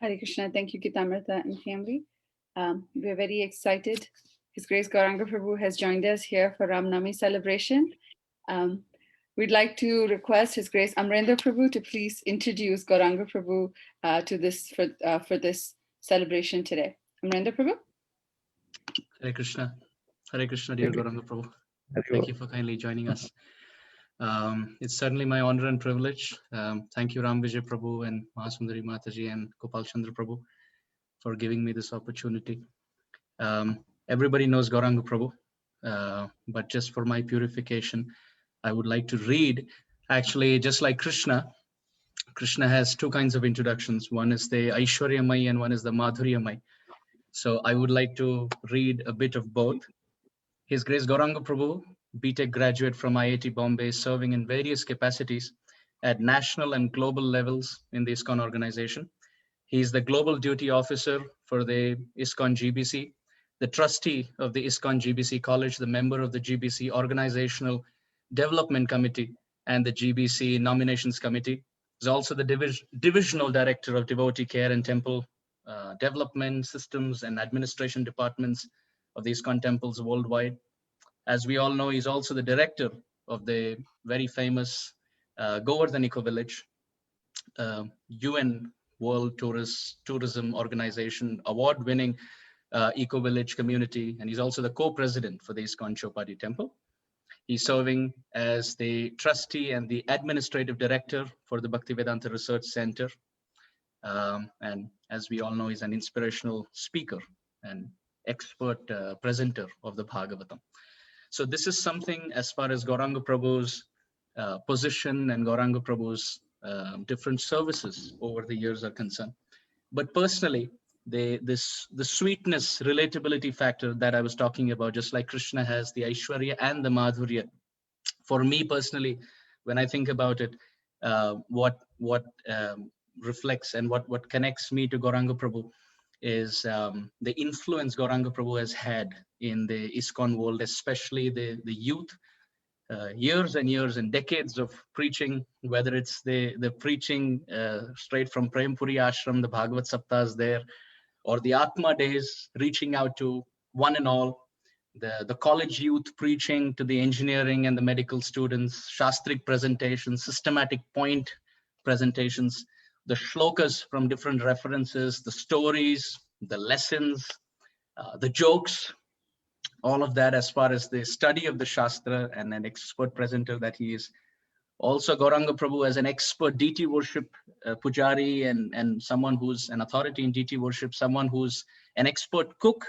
Hare Krishna. Thank you, Gitamrita and family. We're very excited. His Grace Gauranga Prabhu has joined us here for Ram Navami celebration. We'd like to request His Grace Amrendra Prabhu to please introduce Gauranga Prabhu to this for this celebration today. Amrendra Prabhu. Hare Krishna, dear Gauranga Prabhu. Thank you for kindly joining us. It's certainly my honor and privilege. Thank you, Ram Vijay Prabhu and Mahasundari Mataji and Gopal Chandra Prabhu for giving me this opportunity. Everybody knows Gauranga Prabhu, but just for my purification, I would like to read, actually, just like Krishna. Krishna has two kinds of introductions. One is the Aishwaryamai and one is the Madhuryamai. So I would like to read a bit of both. His Grace Gauranga Prabhu, BTech graduate from IIT Bombay, serving in various capacities at national and global levels in the ISKCON organization. He is the Global Duty Officer for the ISKCON GBC, the trustee of the ISKCON GBC College, the member of the GBC Organizational Development Committee and the GBC Nominations Committee. He's also the Divisional Director of Devotee Care and Temple Development Systems and Administration Departments of the ISKCON temples worldwide. As we all know, he's also the director of the very famous Govardhan Eco Village, UN World Tourism Organization award-winning Eco Village community, and he's also the co-president for the ISKCON Chopadi Temple. He's serving as the trustee and the administrative director for the Bhaktivedanta Research Center. And as we all know, he's an inspirational speaker and expert presenter of the Bhagavatam. So this is something as far as Gauranga Prabhu's position and Gauranga Prabhu's different services over the years are concerned. But personally, the sweetness, relatability factor that I was talking about, just like Krishna has the Aishwarya and the Madhurya. For me personally, when I think about it, what reflects and what connects me to Gauranga Prabhu is the influence Gauranga Prabhu has had in the ISKCON world, especially the youth. Years and years and decades of preaching, whether it's the preaching straight from Prempuri Ashram, the Bhagavad Saptas there, or the Atma days, reaching out to one and all, the college youth preaching to the engineering and the medical students, Shastrik presentations, systematic point presentations, the shlokas from different references, the stories, the lessons, the jokes, all of that as far as the study of the Shastra and an expert presenter that he is. Also Gauranga Prabhu as an expert DT worship pujari and someone who's an authority in DT worship, someone who's an expert cook.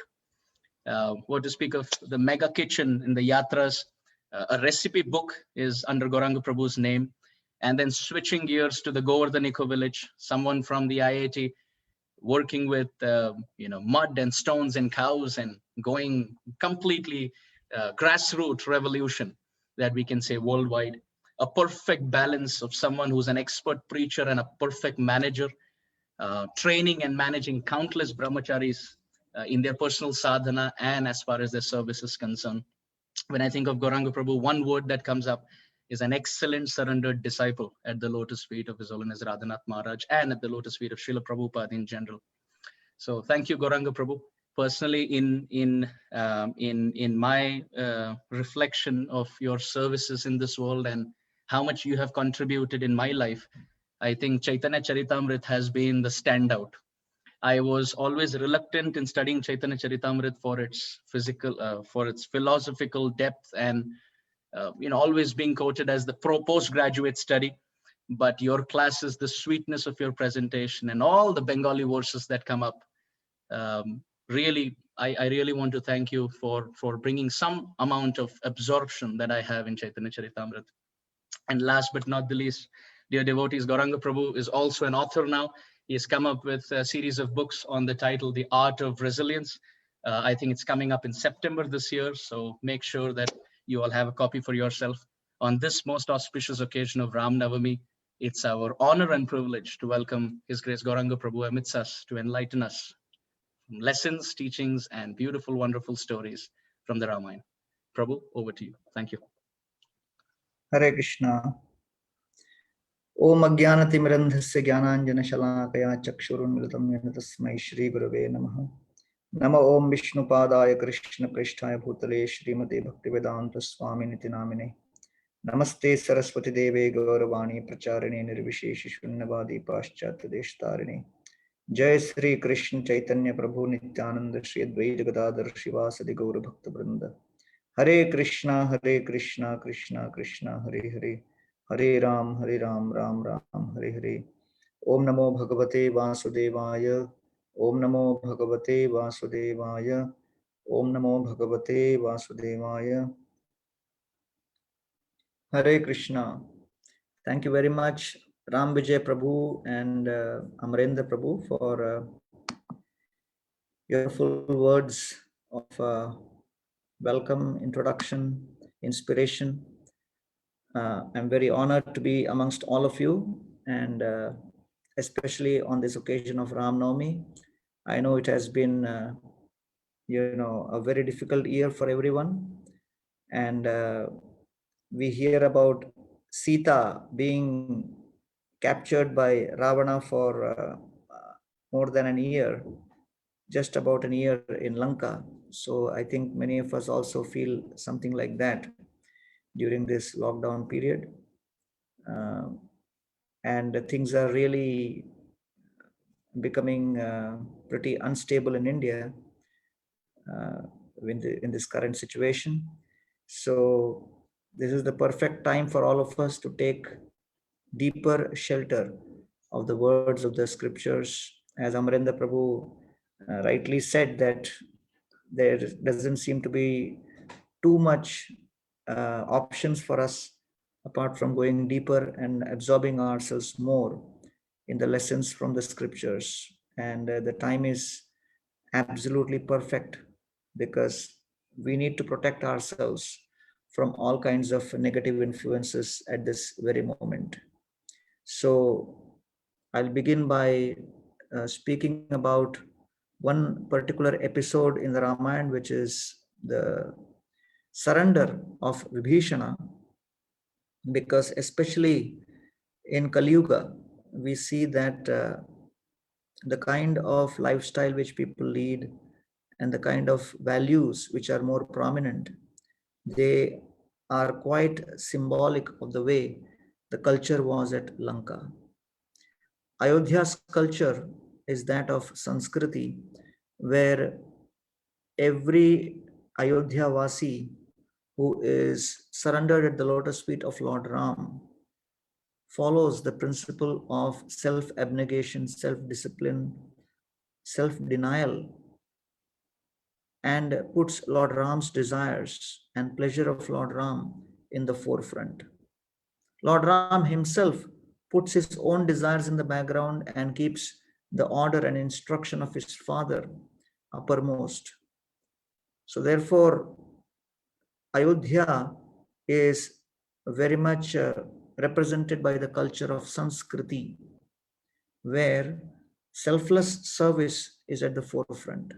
What to speak of the mega kitchen in the yatras, a recipe book is under Gauranga Prabhu's name. And then switching gears to the Govardhan Eco Village, someone from the IIT working with mud and stones and cows and going completely grassroots revolution that we can say worldwide. A perfect balance of someone who's an expert preacher and a perfect manager, training and managing countless brahmacharis in their personal sadhana and as far as their service is concerned. When I think of Gauranga Prabhu, one word that comes up is an excellent surrendered disciple at the lotus feet of His Holiness Radhanath Maharaj and at the lotus feet of Srila Prabhupada in general. So thank you, Gauranga Prabhu. Personally, in my reflection of your services in this world and how much you have contributed in my life, I think Chaitanya Charitamrita has been the standout. I was always reluctant in studying Chaitanya Charitamrita for its for its philosophical depth and always being quoted as the postgraduate study. But your classes, the sweetness of your presentation and all the Bengali verses that come up, really, I really want to thank you for bringing some amount of absorption that I have in Chaitanya Charitamrita. And last but not the least, dear devotees, Gauranga Prabhu is also an author now. He has come up with a series of books on the title, The Art of Resilience. I think it's coming up in September this year. So make sure that you all have a copy for yourself. On this most auspicious occasion of Ram Navami, it's our honor and privilege to welcome His Grace Gauranga Prabhu amidst us to enlighten us from lessons, teachings, and beautiful, wonderful stories from the Ramayana. Prabhu, over to you. Thank you. Hare Krishna. Om Ajnanatimrandhasya Jnananjana Shalakaya Chakshurunmilitam Yena Tasmai Shri Gurave Namaha. Nama Om Vishnupadaya Krishna Prishtaya Bhutale Srimate Bhaktivedanta Swaminiti Namine. Namaste Saraswati Deve Gauravani Pracharine Nirvisheshi Shunnavadi Paschatya Deshtarine. Jai Sri Krishna Chaitanya Prabhu Nityananda Shri Advaita Gadadhar Shivasadi Gaura Bhakta Vrinda. Hare Krishna, Krishna Krishna, Hare Hare, Hare Ram, Ram Ram, Hare Hare. Om Namo Bhagavate Vasudevaya. Om Namo Bhagavate Vasudevaya. Om Namo Bhagavate Vasudevaya. Hare Krishna. Thank you very much, Ram Vijay Prabhu and Amarendra Prabhu, for your full words of welcome, introduction, inspiration. I'm very honored to be amongst all of you, and especially on this occasion of Ram Navami. I know it has been, a very difficult year for everyone, and we hear about Sita being captured by Ravana for more than a year, just about a year in Lanka. So I think many of us also feel something like that during this lockdown period. And things are really becoming pretty unstable in India in this current situation. So this is the perfect time for all of us to take deeper shelter of the words of the scriptures. As Amarendra Prabhu rightly said, that there doesn't seem to be too much options for us apart from going deeper and absorbing ourselves more in the lessons from the scriptures. And the time is absolutely perfect, because we need to protect ourselves from all kinds of negative influences at this very moment. So I'll begin by speaking about one particular episode in the Ramayana, which is the surrender of Vibhishana, because especially in Kali Yuga, we see that the kind of lifestyle which people lead and the kind of values which are more prominent, they are quite symbolic of the way the culture was at Lanka. Ayodhya's culture is that of Sanskriti, where every Ayodhya Vasi who is surrendered at the lotus feet of Lord Ram follows the principle of self-abnegation, self-discipline, self-denial, and puts Lord Ram's desires and pleasure of Lord Ram in the forefront. Lord Ram himself puts his own desires in the background and keeps the order and instruction of his father uppermost. So therefore, Ayodhya is very much represented by the culture of Sanskriti, where selfless service is at the forefront.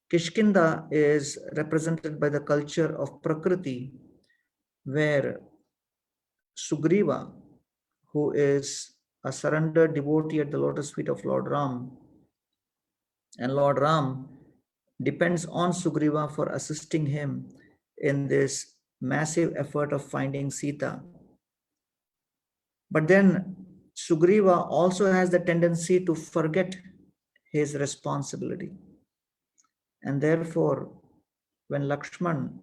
Kishkinda is represented by the culture of Prakriti, where Sugriva, who is a surrendered devotee at the lotus feet of Lord Ram, and Lord Ram depends on Sugriva for assisting him in this massive effort of finding Sita. But then Sugriva also has the tendency to forget his responsibility. And therefore, when Lakshman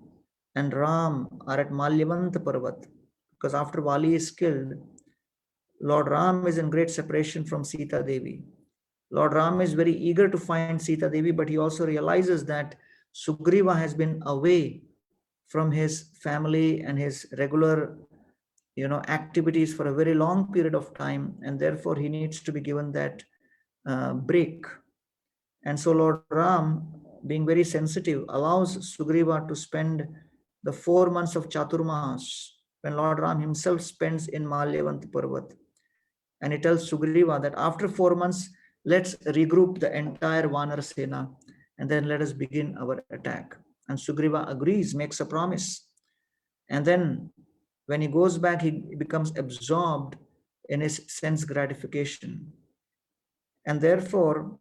and Ram are at Malyavanta Parvat, because after Vali is killed, Lord Ram is in great separation from Sita Devi. Lord Ram is very eager to find Sita Devi, but he also realizes that Sugriva has been away from his family and his regular activities for a very long period of time, and therefore he needs to be given that break. And so Lord Ram, being very sensitive, allows Sugriva to spend the 4 months of Chaturmas when Lord Ram himself spends in Malyavanta Parvat. And he tells Sugriva that after 4 months, let's regroup the entire Vanar Sena and then let us begin our attack. And Sugriva agrees, makes a promise. And then when he goes back, he becomes absorbed in his sense gratification. And therefore,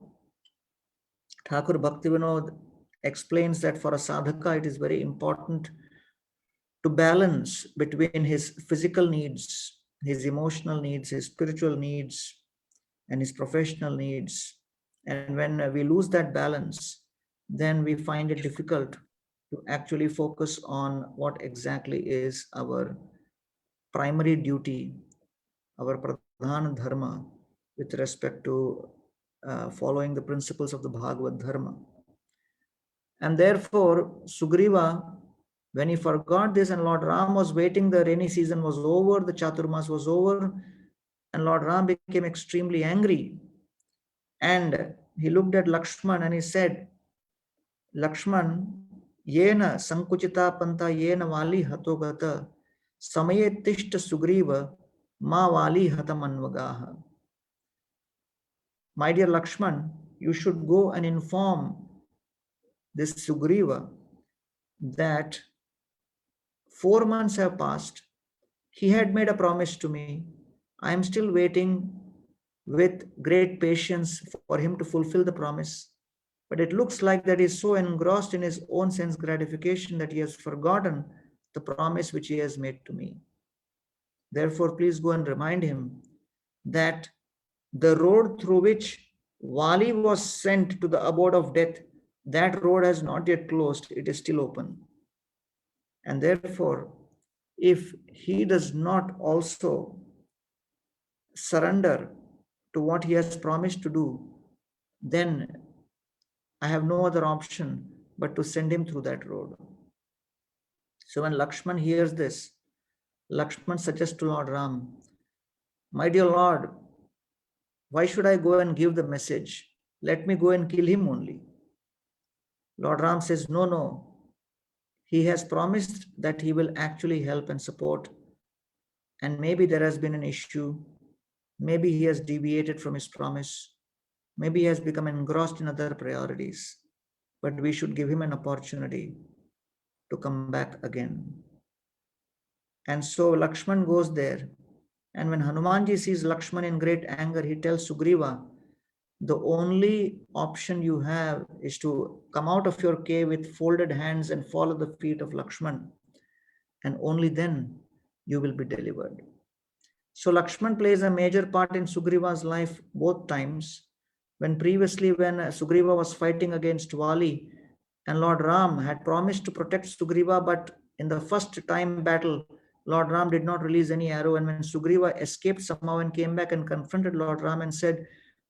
Thakur Bhaktivinoda explains that for a sadhaka, it is very important to balance between his physical needs, his emotional needs, his spiritual needs, and his professional needs. And when we lose that balance, then we find it difficult to actually focus on what exactly is our primary duty, our pradhana dharma, with respect to following the principles of the Bhagavad Dharma. And therefore, Sugriva, when he forgot this and Lord Ram was waiting, the rainy season was over, the Chaturmas was over, and Lord Ram became extremely angry. And he looked at Lakshman and he said, Lakshman, yena sankuchita panta yena vali hatogata samaye tishta Sugriva ma vali hatamanvagaha. My dear Lakshman, you should go and inform this Sugriva that 4 months have passed. He had made a promise to me. I am still waiting with great patience for him to fulfill the promise. But it looks like that he is so engrossed in his own sense gratification that he has forgotten the promise which he has made to me. Therefore, please go and remind him that the road through which Vali was sent to the abode of death, that road has not yet closed, it is still open. And therefore, if he does not also surrender to what he has promised to do, then I have no other option but to send him through that road. So when Lakshman hears this, Lakshman suggests to Lord Ram, my dear Lord, why should I go and give the message? Let me go and kill him only. Lord Ram says, no, no. He has promised that he will actually help and support. And maybe there has been an issue. Maybe he has deviated from his promise. Maybe he has become engrossed in other priorities. But we should give him an opportunity to come back again. And so Lakshman goes there. And when Hanumanji sees Lakshman in great anger, he tells Sugriva, the only option you have is to come out of your cave with folded hands and fall at the feet of Lakshman. And only then you will be delivered. So Lakshman plays a major part in Sugriva's life both times. When previously, when Sugriva was fighting against Vali, and Lord Ram had promised to protect Sugriva, but in the first time battle, Lord Ram did not release any arrow. And when Sugriva escaped somehow and came back and confronted Lord Ram and said,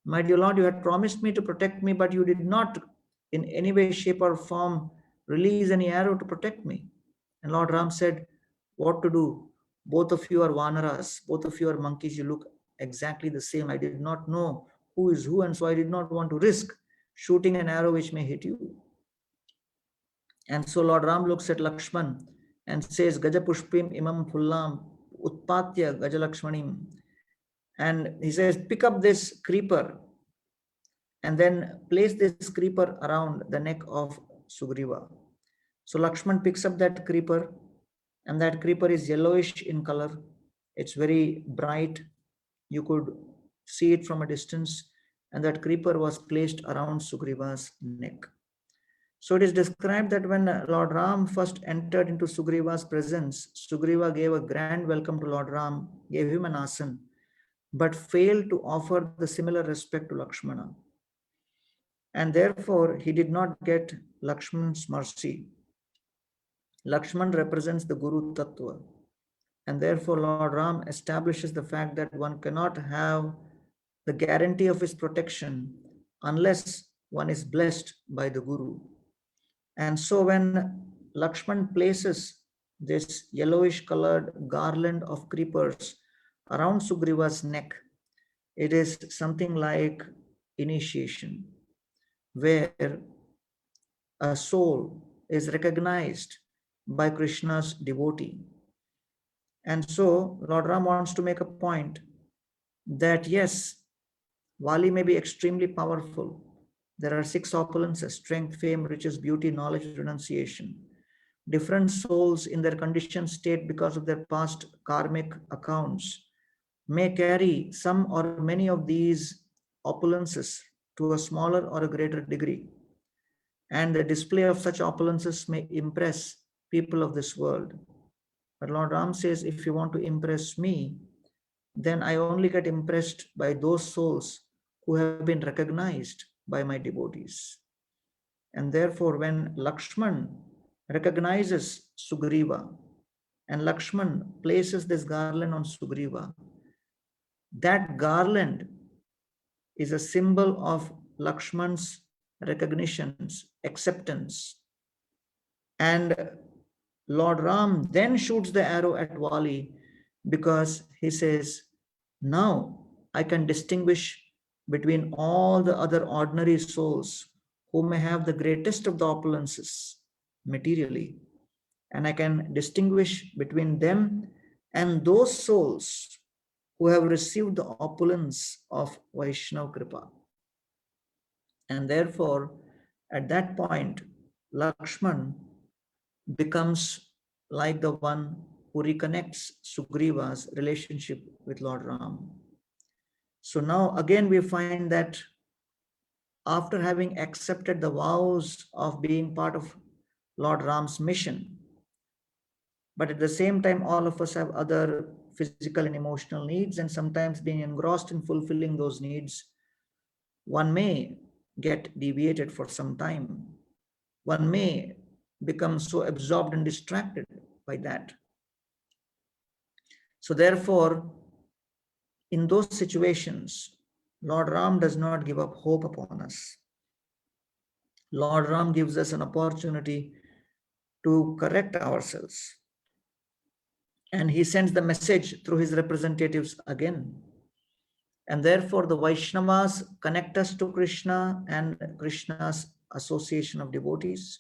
my dear Lord, you had promised me to protect me, but you did not in any way, shape or form release any arrow to protect me. And Lord Ram said, what to do? Both of you are vanaras, both of you are monkeys, you look exactly the same. I did not know who is who, and so I did not want to risk shooting an arrow which may hit you. And so Lord Ram looks at Lakshman and says, Gaja Pushpim Imam Phullam Utpatya Gaja Lakshmanim. And he says, pick up this creeper and then place this creeper around the neck of Sugriva. So Lakshman picks up that creeper, and that creeper is yellowish in color. It's very bright. You could see it from a distance, and that creeper was placed around Sugriva's neck. So it is described that when Lord Ram first entered into Sugriva's presence, Sugriva gave a grand welcome to Lord Ram, gave him an asan, but failed to offer the similar respect to Lakshmana. And therefore, he did not get Lakshman's mercy. Lakshman represents the Guru Tattva. And therefore, Lord Ram establishes the fact that one cannot have the guarantee of his protection unless one is blessed by the Guru. And so when Lakshman places this yellowish colored garland of creepers around Sugriva's neck, it is something like initiation, where a soul is recognized by Krishna's devotee. And so Lord Ram wants to make a point that yes, Vali may be extremely powerful. There are 6 opulences: strength, fame, riches, beauty, knowledge, renunciation. Different souls in their conditioned state because of their past karmic accounts may carry some or many of these opulences to a smaller or a greater degree. And the display of such opulences may impress people of this world. But Lord Ram says, if you want to impress me, then I only get impressed by those souls who have been recognized by my devotees. And therefore, when Lakshman recognizes Sugriva, and Lakshman places this garland on Sugriva. That garland is a symbol of Lakshman's recognitions, acceptance. And Lord Ram then shoots the arrow at Vali because he says, now I can distinguish between all the other ordinary souls who may have the greatest of the opulences materially. And I can distinguish between them and those souls who have received the opulence of Vaishnava Kripa. And therefore, at that point, Lakshman becomes like the one who reconnects Sugriva's relationship with Lord Ram. So now again we find that after having accepted the vows of being part of Lord Ram's mission, but at the same time all of us have other physical and emotional needs, and sometimes being engrossed in fulfilling those needs, one may get deviated for some time. One may become so absorbed and distracted by that. So therefore, in those situations, Lord Ram does not give up hope upon us. Lord Ram gives us an opportunity to correct ourselves. And he sends the message through his representatives again. And therefore, the Vaishnavas connect us to Krishna and Krishna's association of devotees.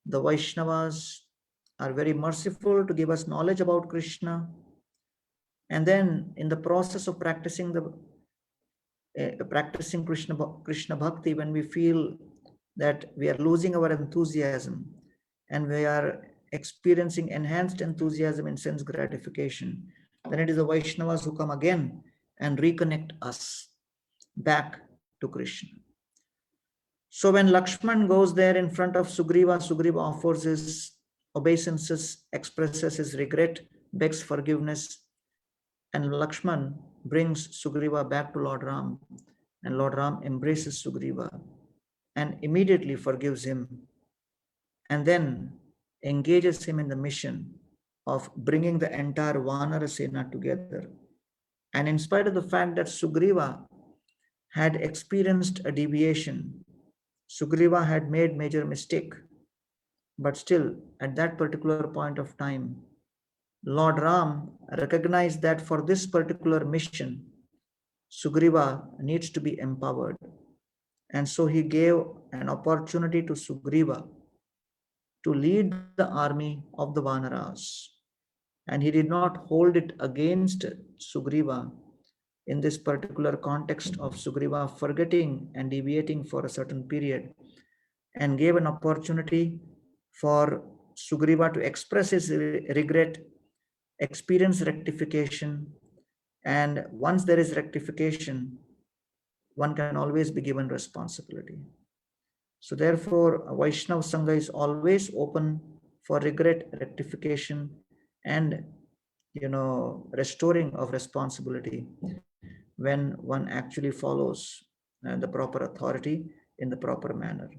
The Vaishnavas are very merciful to give us knowledge about Krishna. And then in the process of practicing Krishna Bhakti, when we feel that we are losing our enthusiasm and we are experiencing enhanced enthusiasm in sense gratification, then it is the Vaishnavas who come again and reconnect us back to Krishna. So when Lakshman goes there in front of Sugriva, Sugriva offers his obeisances, expresses his regret, begs forgiveness, and Lakshman brings Sugriva back to Lord Ram, and Lord Ram embraces Sugriva and immediately forgives him, and then engages him in the mission of bringing the entire Vanara Sena together. And in spite of the fact that Sugriva had experienced a deviation, Sugriva had made major mistake, but still at that particular point of time, Lord Ram recognized that for this particular mission, Sugriva needs to be empowered. And so he gave an opportunity to Sugriva to lead the army of the Vanaras. And he did not hold it against Sugriva in this particular context of Sugriva forgetting and deviating for a certain period, and gave an opportunity for Sugriva to express his regret, experience rectification, and once there is rectification, one can always be given responsibility. So therefore, Vaishnava Sangha is always open for regret, rectification, and restoring of responsibility when one actually follows the proper authority in the proper manner.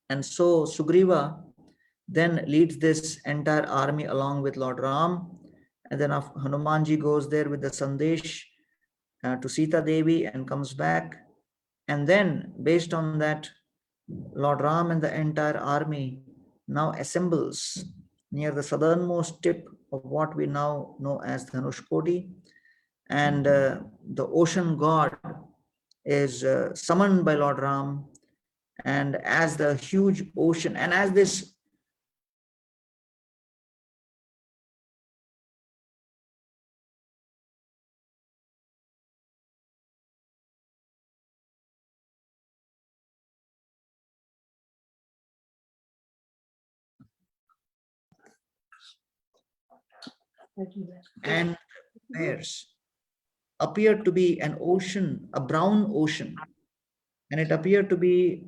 And so Sugriva then leads this entire army along with Lord Ram, and then Hanumanji goes there with the Sandesh to Sita Devi and comes back. And then based on that, Lord Ram and the entire army now assembles near the southernmost tip of what we now know as Dhanushkodi. And the ocean god is summoned by Lord Ram, and as the huge ocean, and as this and bears appeared to be an ocean, a brown ocean, and it appeared to be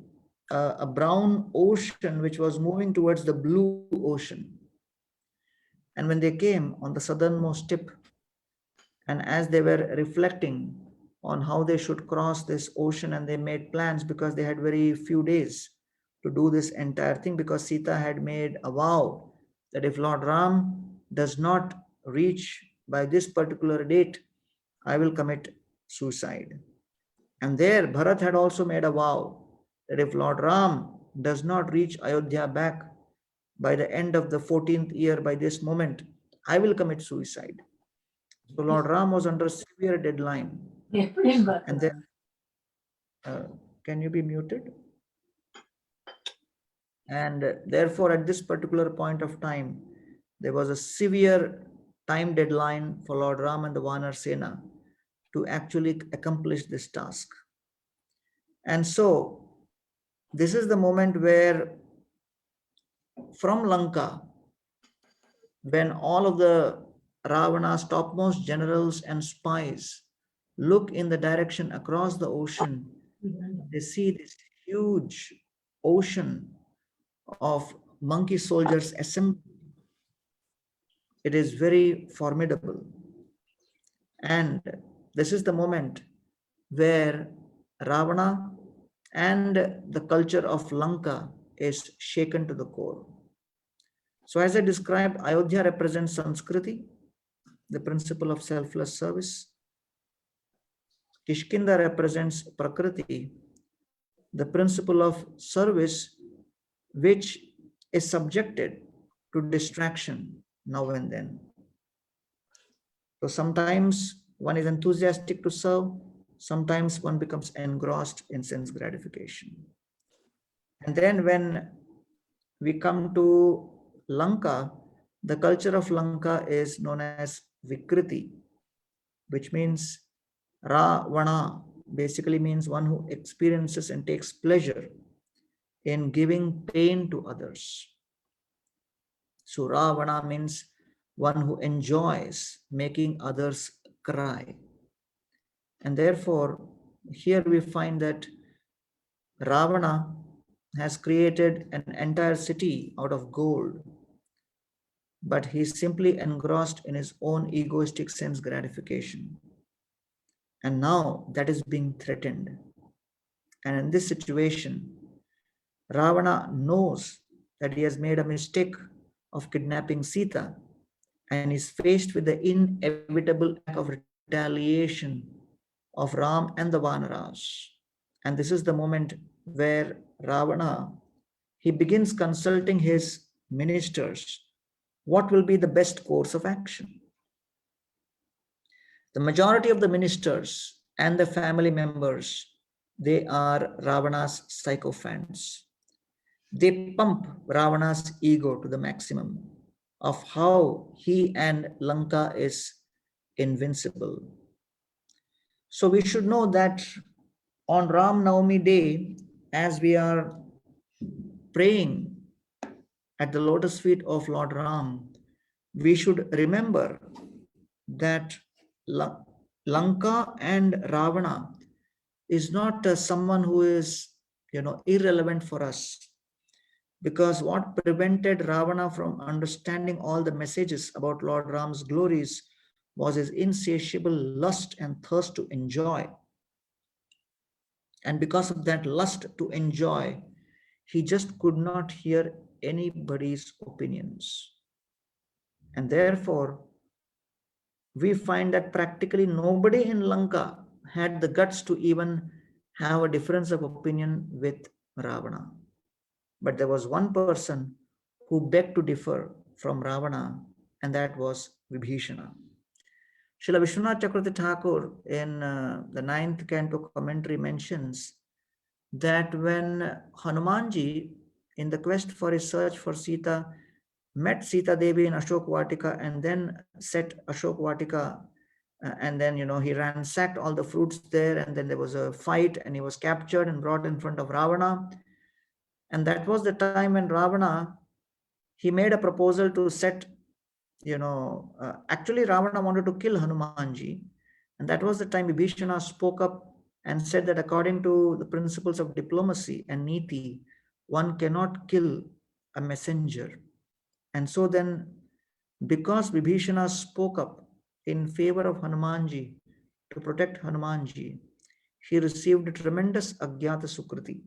a brown ocean which was moving towards the blue ocean. And when they came on the southernmost tip, and as they were reflecting on how they should cross this ocean, and they made plans because they had very few days to do this entire thing, because Sita had made a vow that if Lord Ram does not reach by this particular date, I will commit suicide. And there Bharat had also made a vow that if Lord Ram does not reach Ayodhya back by the end of the 14th year by this moment, I will commit suicide. So Lord Ram was under severe deadline. And then, can you be muted? And therefore, at this particular point of time, there was a severe time deadline for Lord Ram and the Vanar Sena to actually accomplish this task. And so, this is the moment where from Lanka, when all of the Ravana's topmost generals and spies look in the direction across the ocean, they see this huge ocean of monkey soldiers assembled. It is very formidable. And this is the moment where Ravana and the culture of Lanka is shaken to the core. So as I described, Ayodhya represents Sanskriti, the principle of selfless service. Kishkinda represents Prakriti, the principle of service, which is subjected to distraction now and then. So sometimes one is enthusiastic to serve, sometimes one becomes engrossed in sense gratification. And then when we come to Lanka, the culture of Lanka is known as Vikriti, which means Ravana, basically means one who experiences and takes pleasure in giving pain to others. So Ravana means one who enjoys making others cry. And therefore, here we find that Ravana has created an entire city out of gold, but he's simply engrossed in his own egoistic sense gratification. And now that is being threatened. And in this situation, Ravana knows that he has made a mistake of kidnapping Sita and is faced with the inevitable act of retaliation of Ram and the Vanaras. And this is the moment where Ravana, he begins consulting his ministers. What will be the best course of action? The majority of the ministers and the family members, they are Ravana's sycophants. They pump Ravana's ego to the maximum of how he and Lanka is invincible. So we should know that on Ram Navami day, as we are praying at the lotus feet of Lord Ram, we should remember that Lanka and Ravana is not someone who is, irrelevant for us. Because what prevented Ravana from understanding all the messages about Lord Ram's glories was his insatiable lust and thirst to enjoy. And because of that lust to enjoy, he just could not hear anybody's opinions. And therefore, we find that practically nobody in Lanka had the guts to even have a difference of opinion with Ravana. But there was one person who begged to differ from Ravana, and that was Vibhishana. Srila Vishwanath Chakravarti Thakur in the 9th canto commentary mentions that when Hanumanji, in the quest for his search for Sita, met Sita Devi in Ashok Vatika and then set Ashok Vatika, and then he ransacked all the fruits there, and then there was a fight and he was captured and brought in front of Ravana. And that was the time when Ravana, he made a proposal to set, actually Ravana wanted to kill Hanumanji. And that was the time Vibhishana spoke up and said that according to the principles of diplomacy and niti, one cannot kill a messenger. And so then, because Vibhishana spoke up in favor of Hanumanji to protect Hanumanji, he received a tremendous Agyata Sukriti,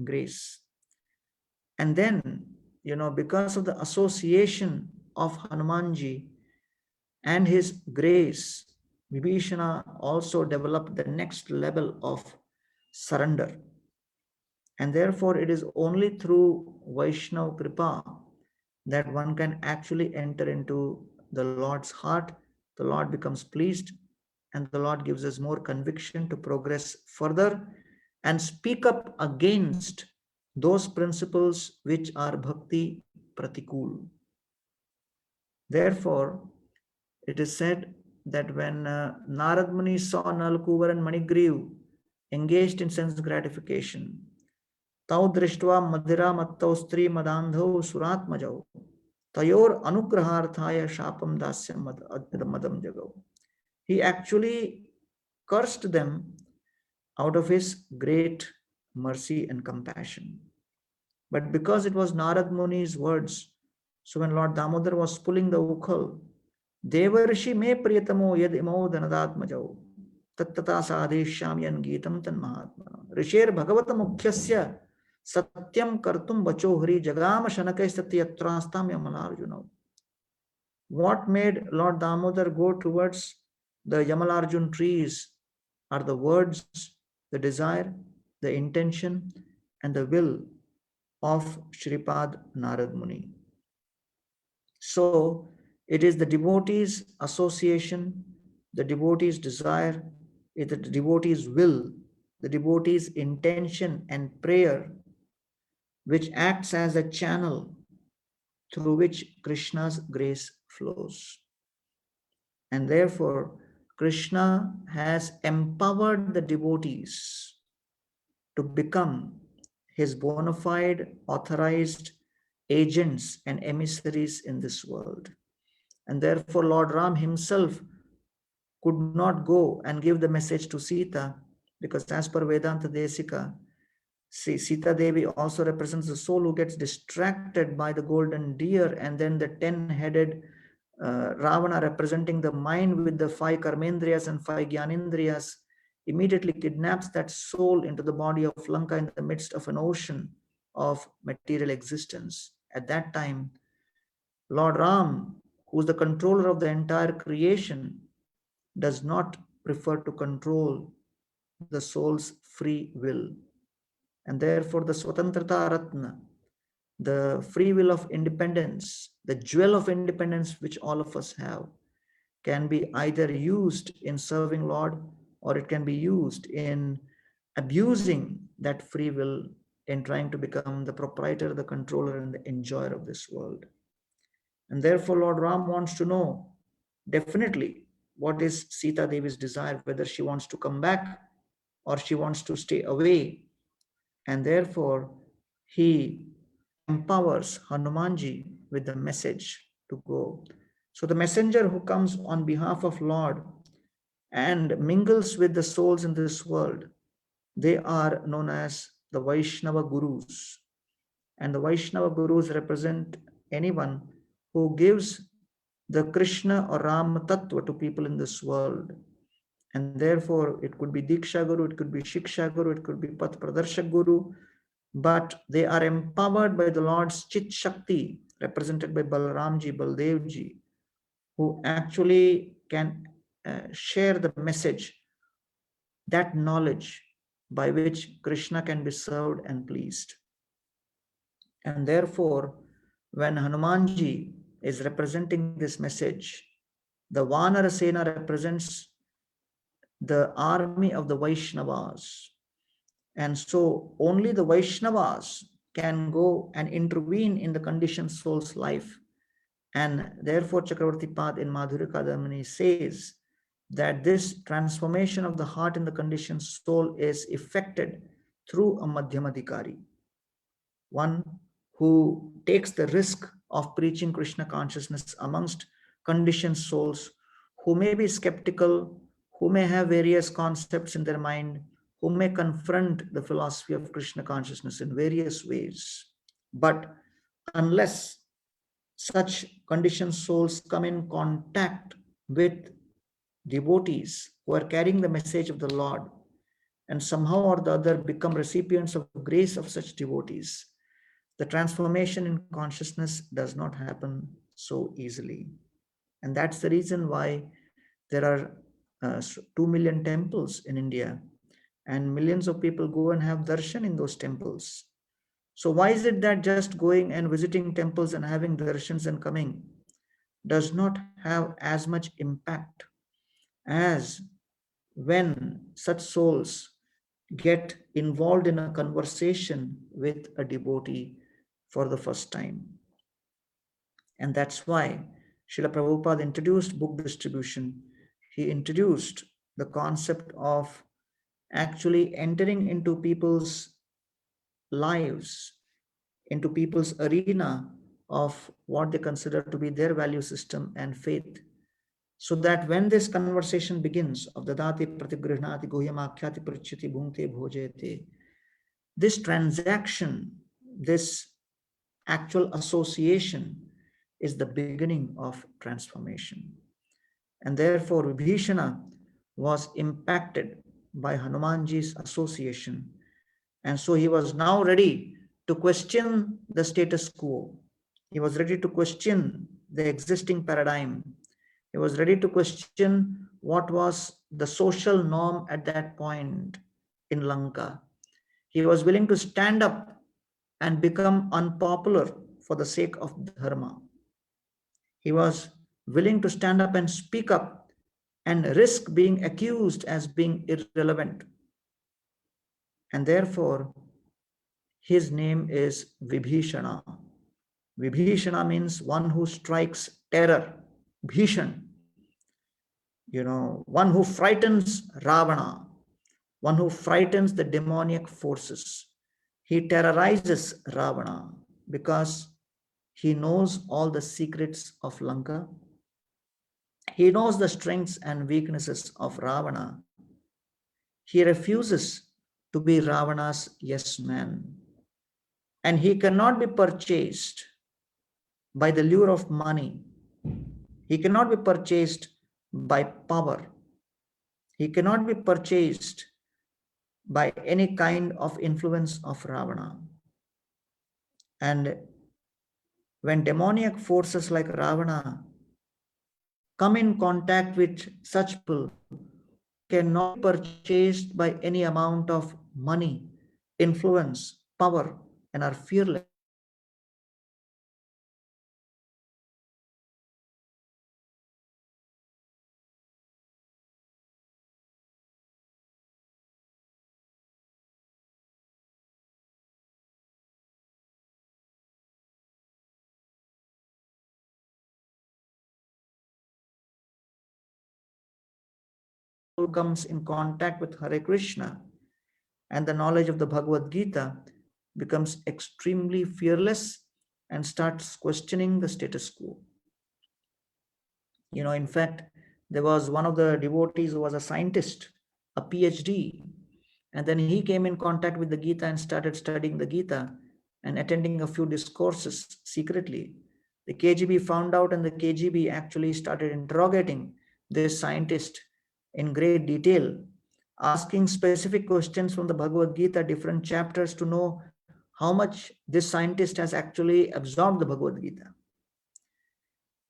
grace. And then, because of the association of Hanumanji and his grace, Vibhishana also developed the next level of surrender. And therefore, it is only through Vaishnava Kripa that one can actually enter into the Lord's heart. The Lord becomes pleased, and the Lord gives us more conviction to progress further and speak up against those principles which are bhakti pratikul. Therefore, it is said that when Narad Muni saw Nalkuvar and Manigriv engaged in sense gratification, Tau drishtva madhira mattau stri madandhau suratmajau tayor anugraharthaya shapam dasyam madam jagau. He actually cursed them out of his great mercy and compassion. But because it was Narad Muni's words, so when Lord Damodar was pulling the ukhal, Devarishi me priyatamo yad imau danadatmajau tattata sadeshyamyan geetam tan mahatmana Risher bhagavata mukhyasya satyam kartum vacho hari jagama shanakai satyatrastam yamalarjuna. What made Lord Damodar go towards the Yamalarjun trees are the words, the desire, the intention, and the will of Shripad Narad Muni. So it is the devotee's association, the devotee's desire, it is the devotee's will, the devotee's intention and prayer which acts as a channel through which Krishna's grace flows. And therefore, Krishna has empowered the devotees to become his bona fide authorized agents and emissaries in this world. And therefore, Lord Ram himself could not go and give the message to Sita, because as per Vedanta Desika, Sita Devi also represents the soul who gets distracted by the golden deer, and then the 10-headed Ravana, representing the mind with the 5 karmendriyas and 5 gyanendriyas, immediately kidnaps that soul into the body of Lanka in the midst of an ocean of material existence. At that time, Lord Ram, who is the controller of the entire creation, does not prefer to control the soul's free will. And therefore, the Swatantrata Ratna, the free will of independence, the jewel of independence which all of us have, can be either used in serving Lord, or it can be used in abusing that free will in trying to become the proprietor, the controller, and the enjoyer of this world. And therefore, Lord Ram wants to know definitely what is Sita Devi's desire, whether she wants to come back or she wants to stay away. And therefore, he empowers Hanumanji with the message to go. So the messenger who comes on behalf of Lord and mingles with the souls in this world, they are known as the Vaishnava Gurus. And the Vaishnava Gurus represent anyone who gives the Krishna or Ram Tattva to people in this world. And therefore, it could be Diksha Guru, it could be Shiksha Guru, it could be Path Pradarshak Guru, but they are empowered by the Lord's Chit Shakti, represented by Balramji, Baldevji, who actually can share the message, that knowledge by which Krishna can be served and pleased. And therefore, when Hanumanji is representing this message, the Vanara Sena represents the army of the Vaishnavas. And so only the Vaishnavas can go and intervene in the conditioned soul's life. And therefore, Chakravarti Pad in Madhurya Kadamini says that this transformation of the heart in the conditioned soul is effected through a Madhyamadhikari, one who takes the risk of preaching Krishna consciousness amongst conditioned souls who may be skeptical, who may have various concepts in their mind, who may confront the philosophy of Krishna consciousness in various ways. But unless such conditioned souls come in contact with devotees who are carrying the message of the Lord and somehow or the other become recipients of grace of such devotees, The transformation in consciousness does not happen so easily. And that's the reason why there are 2 million temples in India, and millions of people go and have darshan in those temples. So why is it that just going and visiting temples and having darshans and coming does not have as much impact as when such souls get involved in a conversation with a devotee for the first time? And that's why Srila Prabhupada introduced book distribution. He introduced the concept of actually entering into people's lives, into people's arena of what they consider to be their value system and faith. So that when this conversation begins of dadati pratigrihnati guhyamakhyati prichyati bhungte bhojete, this transaction, this actual association is the beginning of transformation. And therefore Vibhishana was impacted by Hanumanji's association. And so he was now ready to question the status quo. He was ready to question the existing paradigm. He was ready to question what was the social norm at that point in Lanka. He was willing to stand up and become unpopular for the sake of dharma. He was willing to stand up and speak up and risk being accused as being irrelevant. And therefore, his name is Vibhishana. Vibhishana means one who strikes terror, Bhishan. One who frightens Ravana, one who frightens the demoniac forces. He terrorizes Ravana because he knows all the secrets of Lanka. He knows the strengths and weaknesses of Ravana. He refuses to be Ravana's yes man. And he cannot be purchased by the lure of money. He cannot be purchased by power. He cannot be purchased by any kind of influence of Ravana. And when demoniac forces like Ravana come in contact with such people, cannot be purchased by any amount of money, influence, power, and are fearless. Comes in contact with Hare Krishna and the knowledge of the Bhagavad Gita, becomes extremely fearless and starts questioning the status quo. In fact, there was one of the devotees who was a scientist, a PhD, and then he came in contact with the Gita and started studying the Gita and attending a few discourses secretly. The KGB found out, and the KGB actually started interrogating this scientist in great detail, asking specific questions from the Bhagavad Gita, different chapters, to know how much this scientist has actually absorbed the Bhagavad Gita.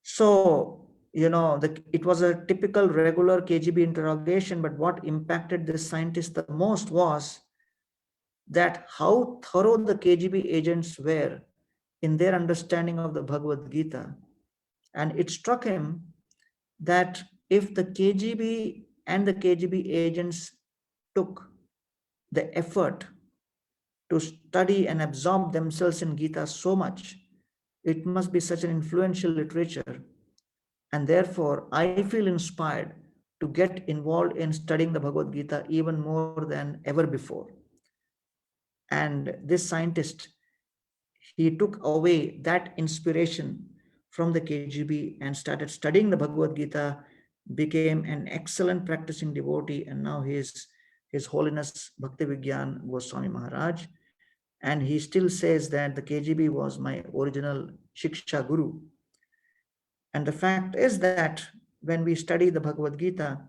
So, it was a typical regular KGB interrogation, but what impacted this scientist the most was that how thorough the KGB agents were in their understanding of the Bhagavad Gita. And it struck him that if the KGB and the KGB agents took the effort to study and absorb themselves in Gita so much, it must be such an influential literature. And therefore, I feel inspired to get involved in studying the Bhagavad Gita even more than ever before. And this scientist, he took away that inspiration from the KGB and started studying the Bhagavad Gita, became an excellent practicing devotee, and now he is His Holiness Bhaktivigyan Goswami Maharaj. And he still says that the KGB was my original Shiksha Guru. And the fact is that when we study the Bhagavad Gita,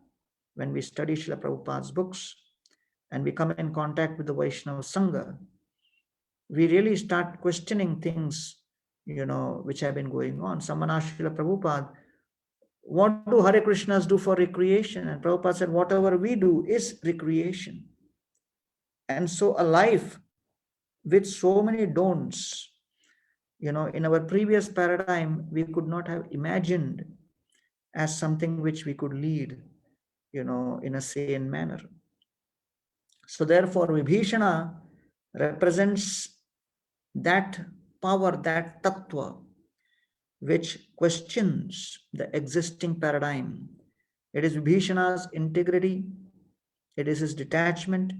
when we study Srila Prabhupada's books, and we come in contact with the Vaishnava Sangha, we really start questioning things, which have been going on. Someone asked Srila Prabhupada, what do Hare Krishnas do for recreation? And Prabhupada said, whatever we do is recreation. And so a life with so many don'ts, in our previous paradigm, we could not have imagined as something which we could lead, in a sane manner. So therefore, Vibhishana represents that power, that tattva, which questions the existing paradigm. It is Vibhishana's integrity, it is his detachment,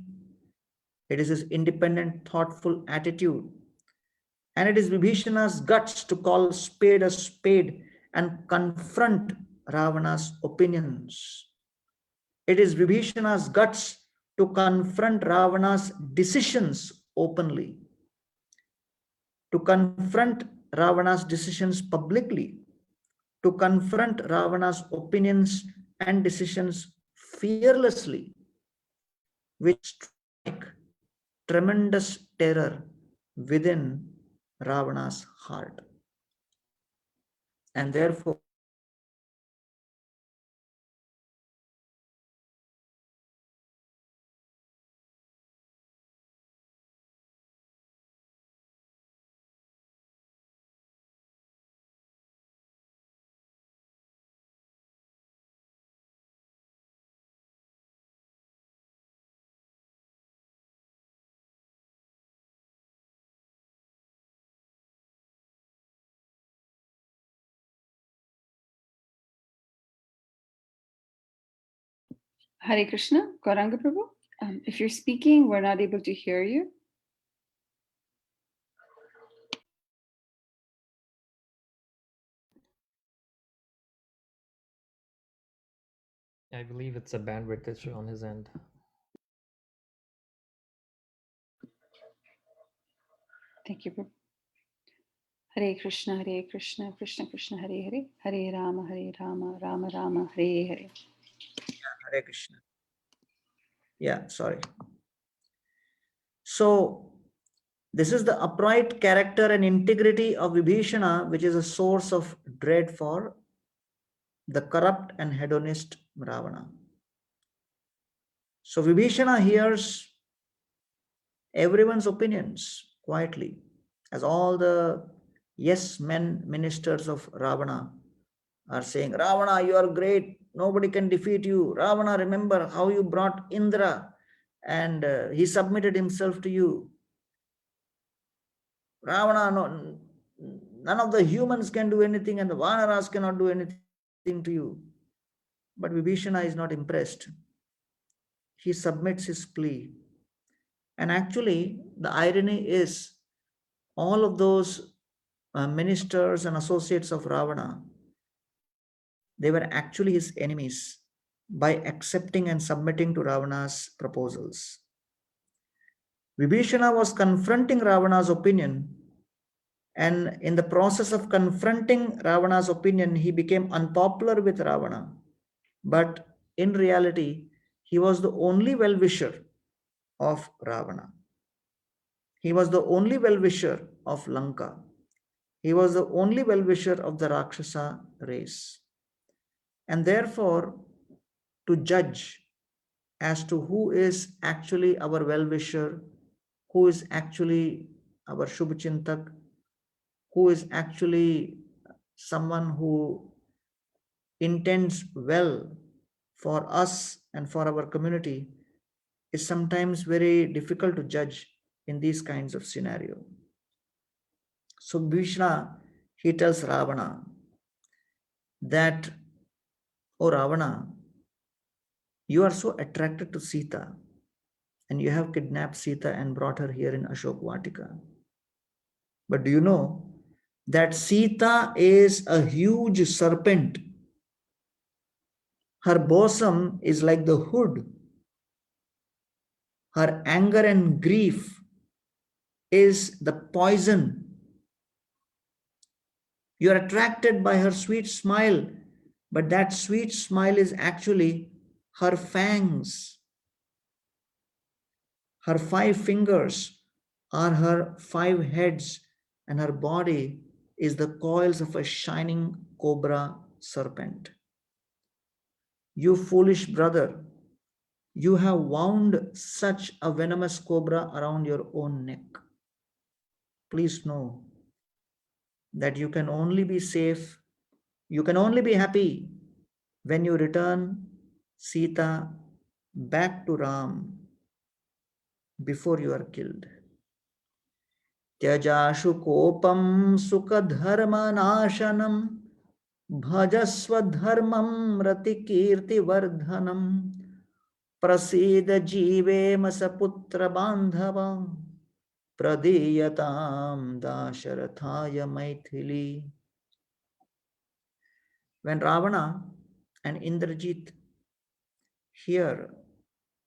it is his independent, thoughtful attitude, and it is Vibhishana's guts to call spade a spade and confront Ravana's opinions. It is Vibhishana's guts to confront Ravana's decisions openly, to confront Ravana's decisions publicly, to confront Ravana's opinions and decisions fearlessly, which strike tremendous terror within Ravana's heart. And therefore, Hare Krishna, Gauranga Prabhu. If you're speaking, we're not able to hear you. I believe it's a bandwidth issue on his end. Thank you, Prabhu. Hare Krishna, Krishna Krishna, Hare Hare, Hare Rama, Rama Rama, Hare Hare. Hare Krishna. Yeah, sorry. So, this is the upright character and integrity of Vibhishana, which is a source of dread for the corrupt and hedonist Ravana. So, Vibhishana hears everyone's opinions quietly, as all the yes men ministers of Ravana are saying, Ravana, you are great, nobody can defeat you. Ravana, remember how you brought Indra and he submitted himself to you. Ravana, no, none of the humans can do anything and the Vanaras cannot do anything to you. But Vibhishana is not impressed. He submits his plea. And actually, the irony is all of those ministers and associates of Ravana, they were actually his enemies by accepting and submitting to Ravana's proposals. Vibhishana was confronting Ravana's opinion, and in the process of confronting Ravana's opinion, he became unpopular with Ravana. But in reality, he was the only well-wisher of Ravana. He was the only well-wisher of Lanka. He was the only well-wisher of the Rakshasa race. And therefore, to judge as to who is actually our well-wisher, who is actually our Shubhchintak, who is actually someone who intends well for us and for our community, is sometimes very difficult to judge in these kinds of scenario. So Vishnu, he tells Ravana that, oh Ravana, you are so attracted to Sita and you have kidnapped Sita and brought her here in Ashok Vatika. But do you know that Sita is a huge serpent? Her bosom is like the hood. Her anger and grief is the poison. You are attracted by her sweet smile, but that sweet smile is actually her fangs. Her 5 fingers are her 5 heads, and her body is the coils of a shining cobra serpent. You foolish brother, you have wound such a venomous cobra around your own neck. Please know that you can only be safe, you can only be happy when you return Sita back to Ram before you are killed. Tyajashu kopam sukadharma nashanam bhajasva dharmam ratikirti vardhanam prasida jive masaputra bandhava Pradiyatam Dasharathaya Maithili. When Ravana and Indrajit hear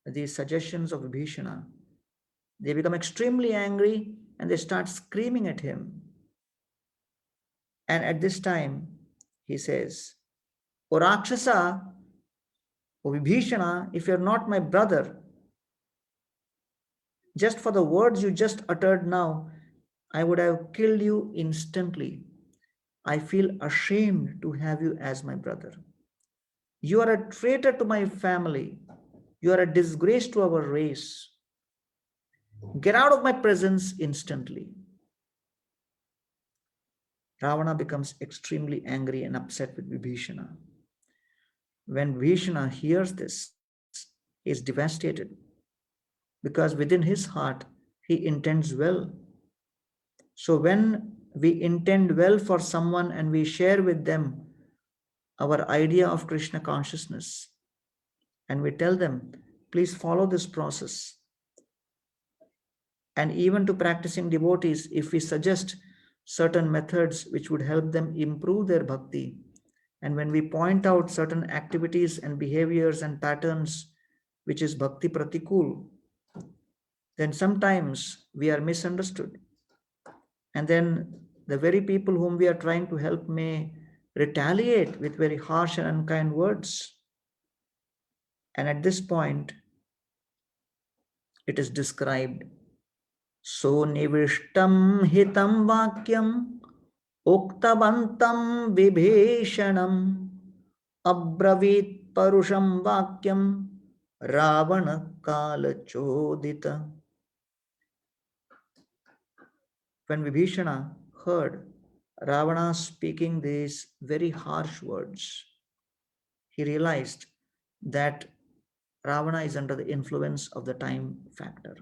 the suggestions of Vibhishana, they become extremely angry and they start screaming at him. And at this time, he says, O Rakshasa, O Vibhishana, if you're not my brother, just for the words you just uttered now, I would have killed you instantly. I feel ashamed to have you as my brother. You are a traitor to my family. You are a disgrace to our race. Get out of my presence instantly. Ravana becomes extremely angry and upset with Vibhishana. When Vibhishana hears this, he is devastated because within his heart, he intends well. So when we intend well for someone and we share with them our idea of Krishna consciousness, and we tell them, please follow this process. And even to practicing devotees, if we suggest certain methods which would help them improve their bhakti, and when we point out certain activities and behaviors and patterns which is bhakti pratikul, then sometimes we are misunderstood. And then the very people whom we are trying to help may retaliate with very harsh and unkind words. And at this point, it is described, so nivishtam hitam vakyam uktavantam vibhishanam abravit parusham vakyam ravana kala chodita. When Vibhishana heard Ravana speaking these very harsh words, he realized that Ravana is under the influence of the time factor.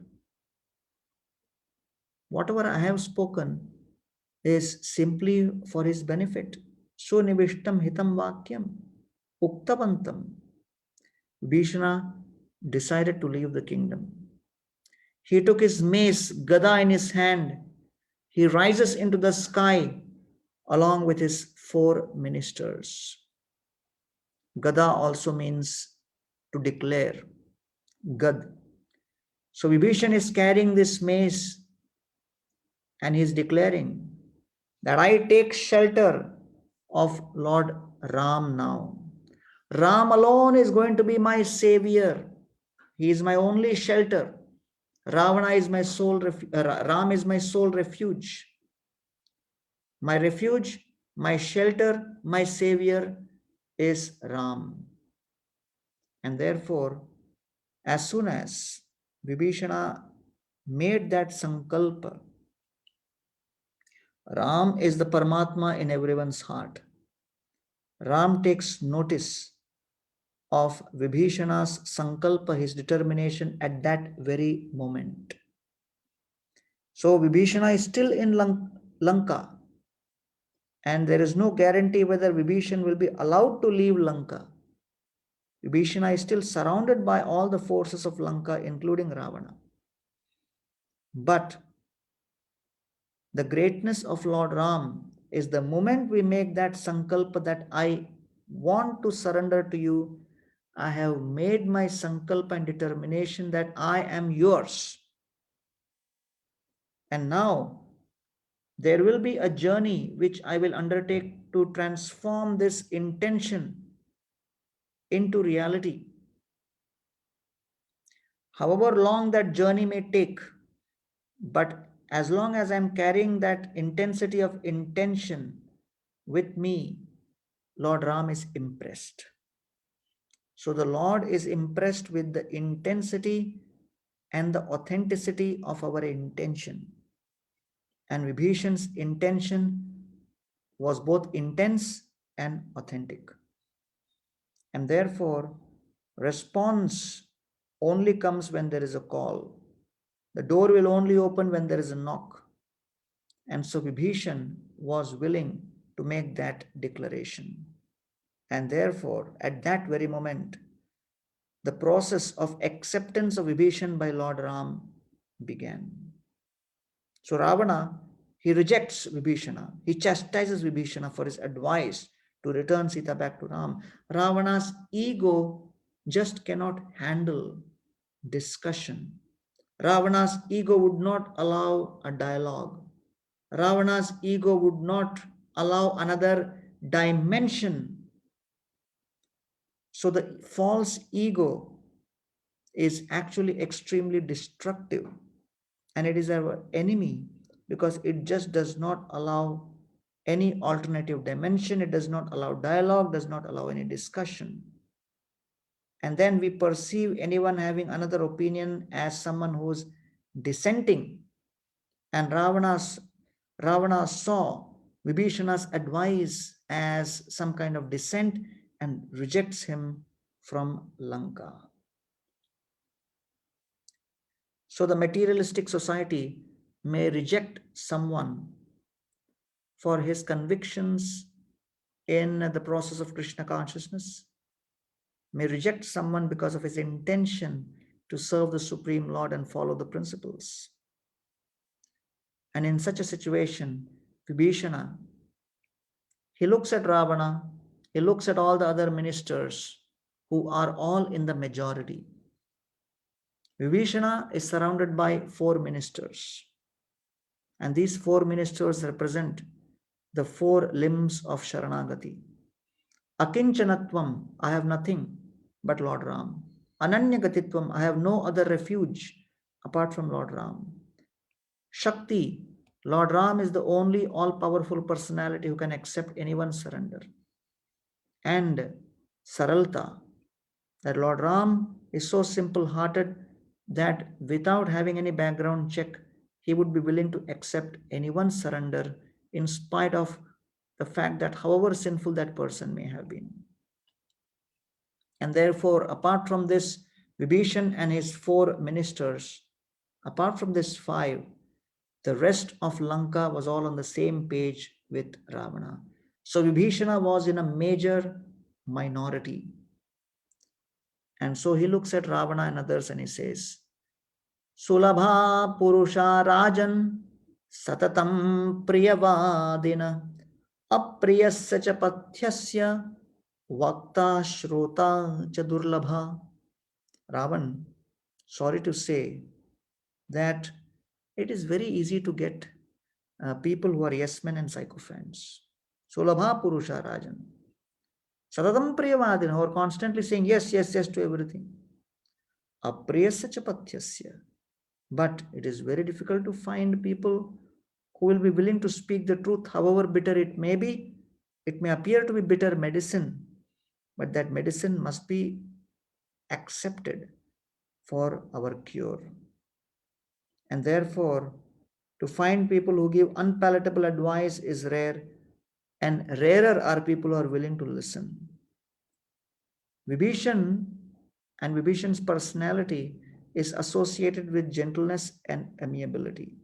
Whatever I have spoken is simply for his benefit. So nivishtam hitam vakyam uktavantam. Vibhishana decided to leave the kingdom. He took his mace, gada in his hand. He rises into the sky along with his 4 ministers. Gada also means to declare, Gad. So Vibhishan is carrying this mace and he is declaring that I take shelter of Lord Ram now. Ram alone is going to be my savior. He is my only shelter. Ravana is my sole Ram is my sole refuge. My refuge, my shelter, my savior is Ram. And therefore, as soon as Vibhishana made that sankalpa, Ram is the Paramatma in everyone's heart. Ram takes notice of Vibhishana's sankalpa, his determination at that very moment. So Vibhishana is still in Lanka, and there is no guarantee whether Vibhishan will be allowed to leave Lanka. Vibhishana is still surrounded by all the forces of Lanka, including Ravana. But the greatness of Lord Ram is the moment we make that sankalpa that I want to surrender to you, I have made my sankalpa and determination that I am yours. And now there will be a journey which I will undertake to transform this intention into reality. However long that journey may take, but as long as I'm carrying that intensity of intention with me, Lord Ram is impressed. So the Lord is impressed with the intensity and the authenticity of our intention. And Vibhishan's intention was both intense and authentic. And therefore, response only comes when there is a call. The door will only open when there is a knock. And so Vibhishan was willing to make that declaration. And therefore, at that very moment, the process of acceptance of Vibhishan by Lord Ram began. So Ravana, he rejects Vibhishana. He chastises Vibhishana for his advice to return Sita back to Ram. Ravana's ego just cannot handle discussion. Ravana's ego would not allow a dialogue. Ravana's ego would not allow another dimension. So the false ego is actually extremely destructive, and it is our enemy because it just does not allow any alternative dimension. It does not allow dialogue, does not allow any discussion. And then we perceive anyone having another opinion as someone who is dissenting. And Ravana saw Vibhishana's advice as some kind of dissent and rejects him from Lanka. So the materialistic society may reject someone for his convictions in the process of Krishna consciousness, may reject someone because of his intention to serve the Supreme Lord and follow the principles. And in such a situation, Vibhishana, he looks at Ravana, he looks at all the other ministers who are all in the majority. Vibhishana is surrounded by 4 ministers. And these 4 ministers represent the 4 limbs of Sharanagati. Akinchanatvam, I have nothing but Lord Ram. Ananyagatitvam, I have no other refuge apart from Lord Ram. Shakti, Lord Ram is the only all-powerful personality who can accept anyone's surrender. And Saralta, that Lord Ram is so simple-hearted that without having any background check, he would be willing to accept anyone's surrender in spite of the fact that however sinful that person may have been. And therefore, apart from this, Vibhishan and his 4 ministers, apart from this 5, the rest of Lanka was all on the same page with Ravana. So Vibhishana was in a major minority. And so he looks at Ravana and others and he says, Sulabha Purusha Rajan Satatam Priyavadina Apriyasya cha Pathyasya Vakta Shrota cha Durlabha. Ravan, sorry to say that it is very easy to get people who are yes men and sycophants. Sulabha Purusha Rajan Satatam Priyavadina, who are constantly saying yes, yes, yes to everything. Apriyasya cha Pathyasya. But it is very difficult to find people who will be willing to speak the truth, however bitter it may be. It may appear to be bitter medicine, but that medicine must be accepted for our cure. And therefore, to find people who give unpalatable advice is rare, and rarer are people who are willing to listen. Vibhishan and Vibhishan's personality is associated with gentleness and amiability.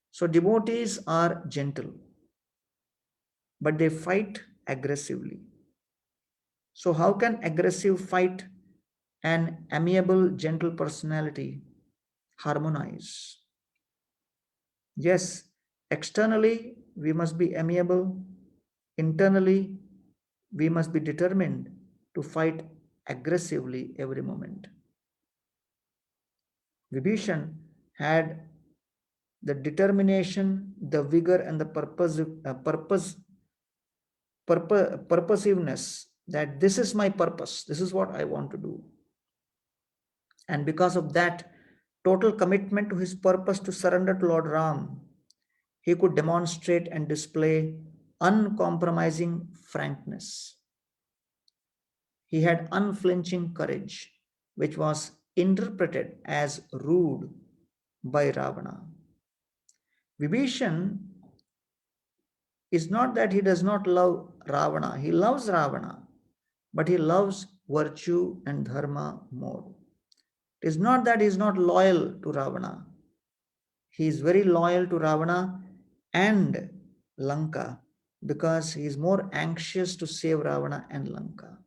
So devotees are gentle, but they fight aggressively. So how can aggressive fight and amiable, gentle personality harmonize? Yes, externally we must be amiable. Internally, we must be determined to fight aggressively every moment. Vibhishan had the determination, the vigor, and the purposiveness that this is my purpose, this is what I want to do. And because of that, total commitment to his purpose to surrender to Lord Ram, he could demonstrate and display uncompromising frankness. He had unflinching courage, which was interpreted as rude by Ravana. Vibhishan is not that he does not love Ravana, he loves Ravana, but he loves virtue and dharma more. It is not that he is not loyal to Ravana. He is very loyal to Ravana and Lanka because he is more anxious to save Ravana and Lanka.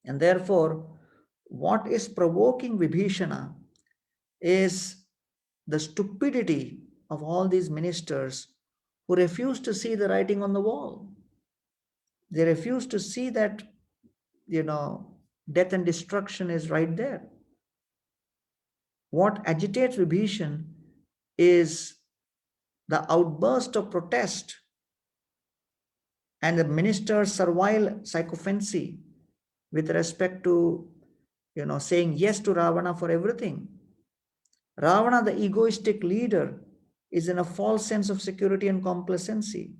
And therefore, what is provoking Vibhishana is the stupidity of all these ministers who refuse to see the writing on the wall. They refuse to see that, death and destruction is right there. What agitates Vibhishan is the outburst of protest and the minister's servile sycophancy with respect to, saying yes to Ravana for everything. Ravana, the egoistic leader, is in a false sense of security and complacency.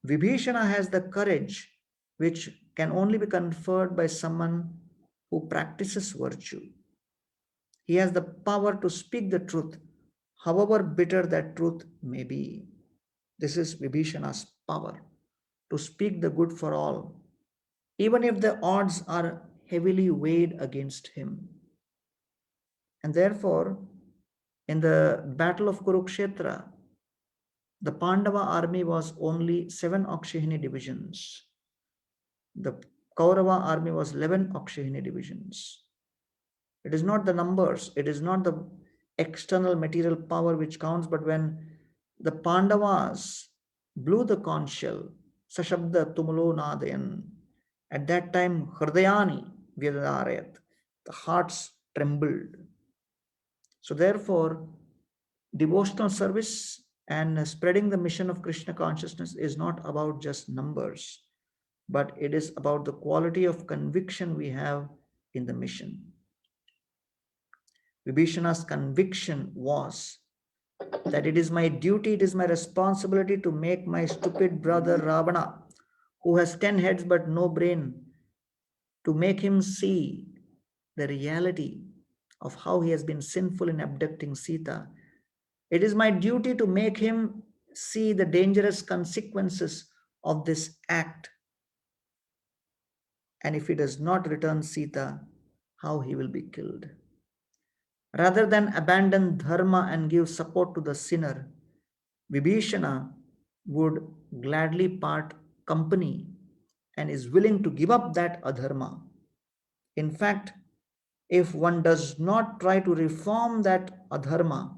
Vibhishana has the courage which can only be conferred by someone who practices virtue. He has the power to speak the truth, however bitter that truth may be. This is Vibhishana's power, to speak the good for all, even if the odds are heavily weighed against him. And therefore, in the battle of Kurukshetra, the Pandava army was only 7 Akshayani divisions. The Kaurava army was 11 Akshayani divisions. It is not the numbers, it is not the external material power which counts, but when the Pandavas blew the conch shell, Sashabda Tumulo Nadayan, at that time, Hridayani Vyadarayat, the hearts trembled. So therefore, devotional service and spreading the mission of Krishna consciousness is not about just numbers, but it is about the quality of conviction we have in the mission. Vibhishana's conviction was that it is my duty, it is my responsibility to make my stupid brother Ravana, who has 10 heads but no brain, to make him see the reality of how he has been sinful in abducting Sita. It is my duty to make him see the dangerous consequences of this act. And if he does not return Sita, how he will be killed. Rather than abandon dharma and give support to the sinner, Vibhishana would gladly part company and is willing to give up that adharma. In fact, if one does not try to reform that adharma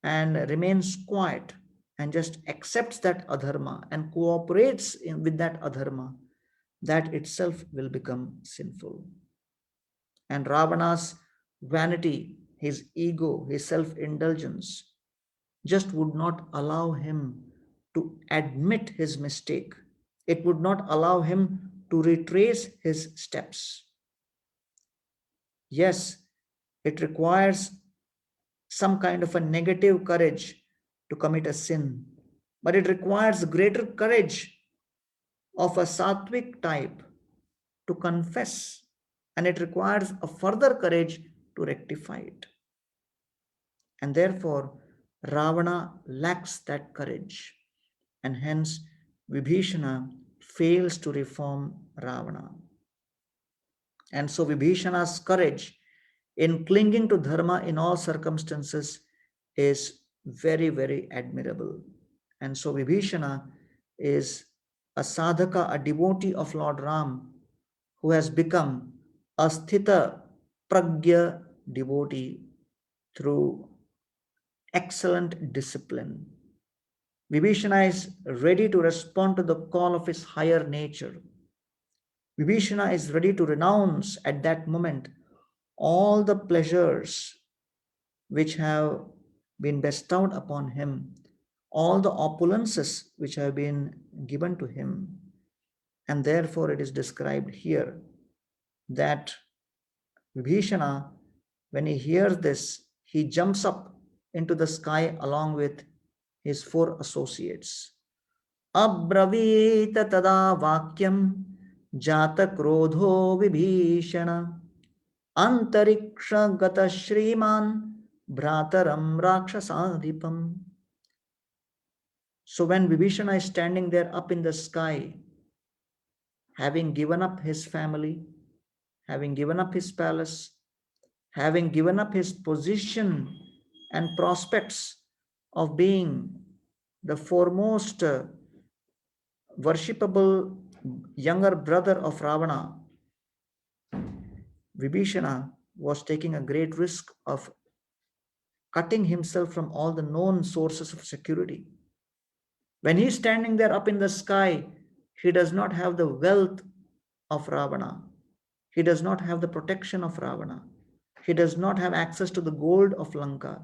and remains quiet and just accepts that adharma and cooperates with that adharma, that itself will become sinful. And Ravana's vanity, his ego, his self-indulgence just would not allow him to admit his mistake. It would not allow him to retrace his steps. Yes, it requires some kind of a negative courage to commit a sin, but it requires greater courage of a sattvic type to confess, and it requires a further courage to rectify it. And therefore, Ravana lacks that courage, and hence Vibhishana fails to reform Ravana. And so Vibhishana's courage in clinging to dharma in all circumstances is very, very admirable. And so Vibhishana is a sadhaka, a devotee of Lord Ram, who has become a sthita pragya devotee through excellent discipline. Vibhishana is ready to respond to the call of his higher nature. Vibhishana is ready to renounce at that moment all the pleasures which have been bestowed upon him, all the opulences which have been given to him. And therefore it is described here that Vibhishana, when he hears this, he jumps up into the sky along with his 4 associates. Abravita tada vakyam jata krodho vibhishana antariksha gata shriman bhrataram rakshasadipam. So when Vibhishana is standing there up in the sky, having given up his family, having given up his palace, having given up his position and prospects of being the foremost worshipable younger brother of Ravana, Vibhishana was taking a great risk of cutting himself from all the known sources of security. When he's standing there up in the sky, he does not have the wealth of Ravana. He does not have the protection of Ravana. He does not have access to the gold of Lanka.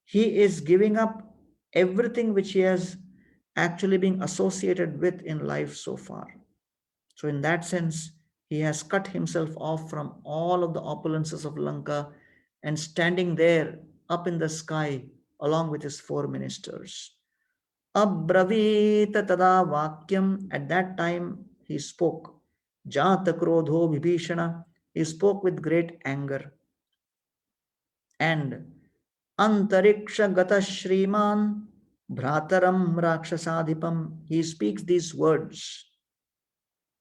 He is giving up everything which he has actually been associated with in life so far. So in that sense, he has cut himself off from all of the opulences of Lanka and standing there up in the sky along with his 4 ministers. Abravita tada vakyam. At that time he spoke. Jata krodho vibhishana. He spoke with great anger. And antariksha gata shriman bhrataram rakshasadipam. He speaks these words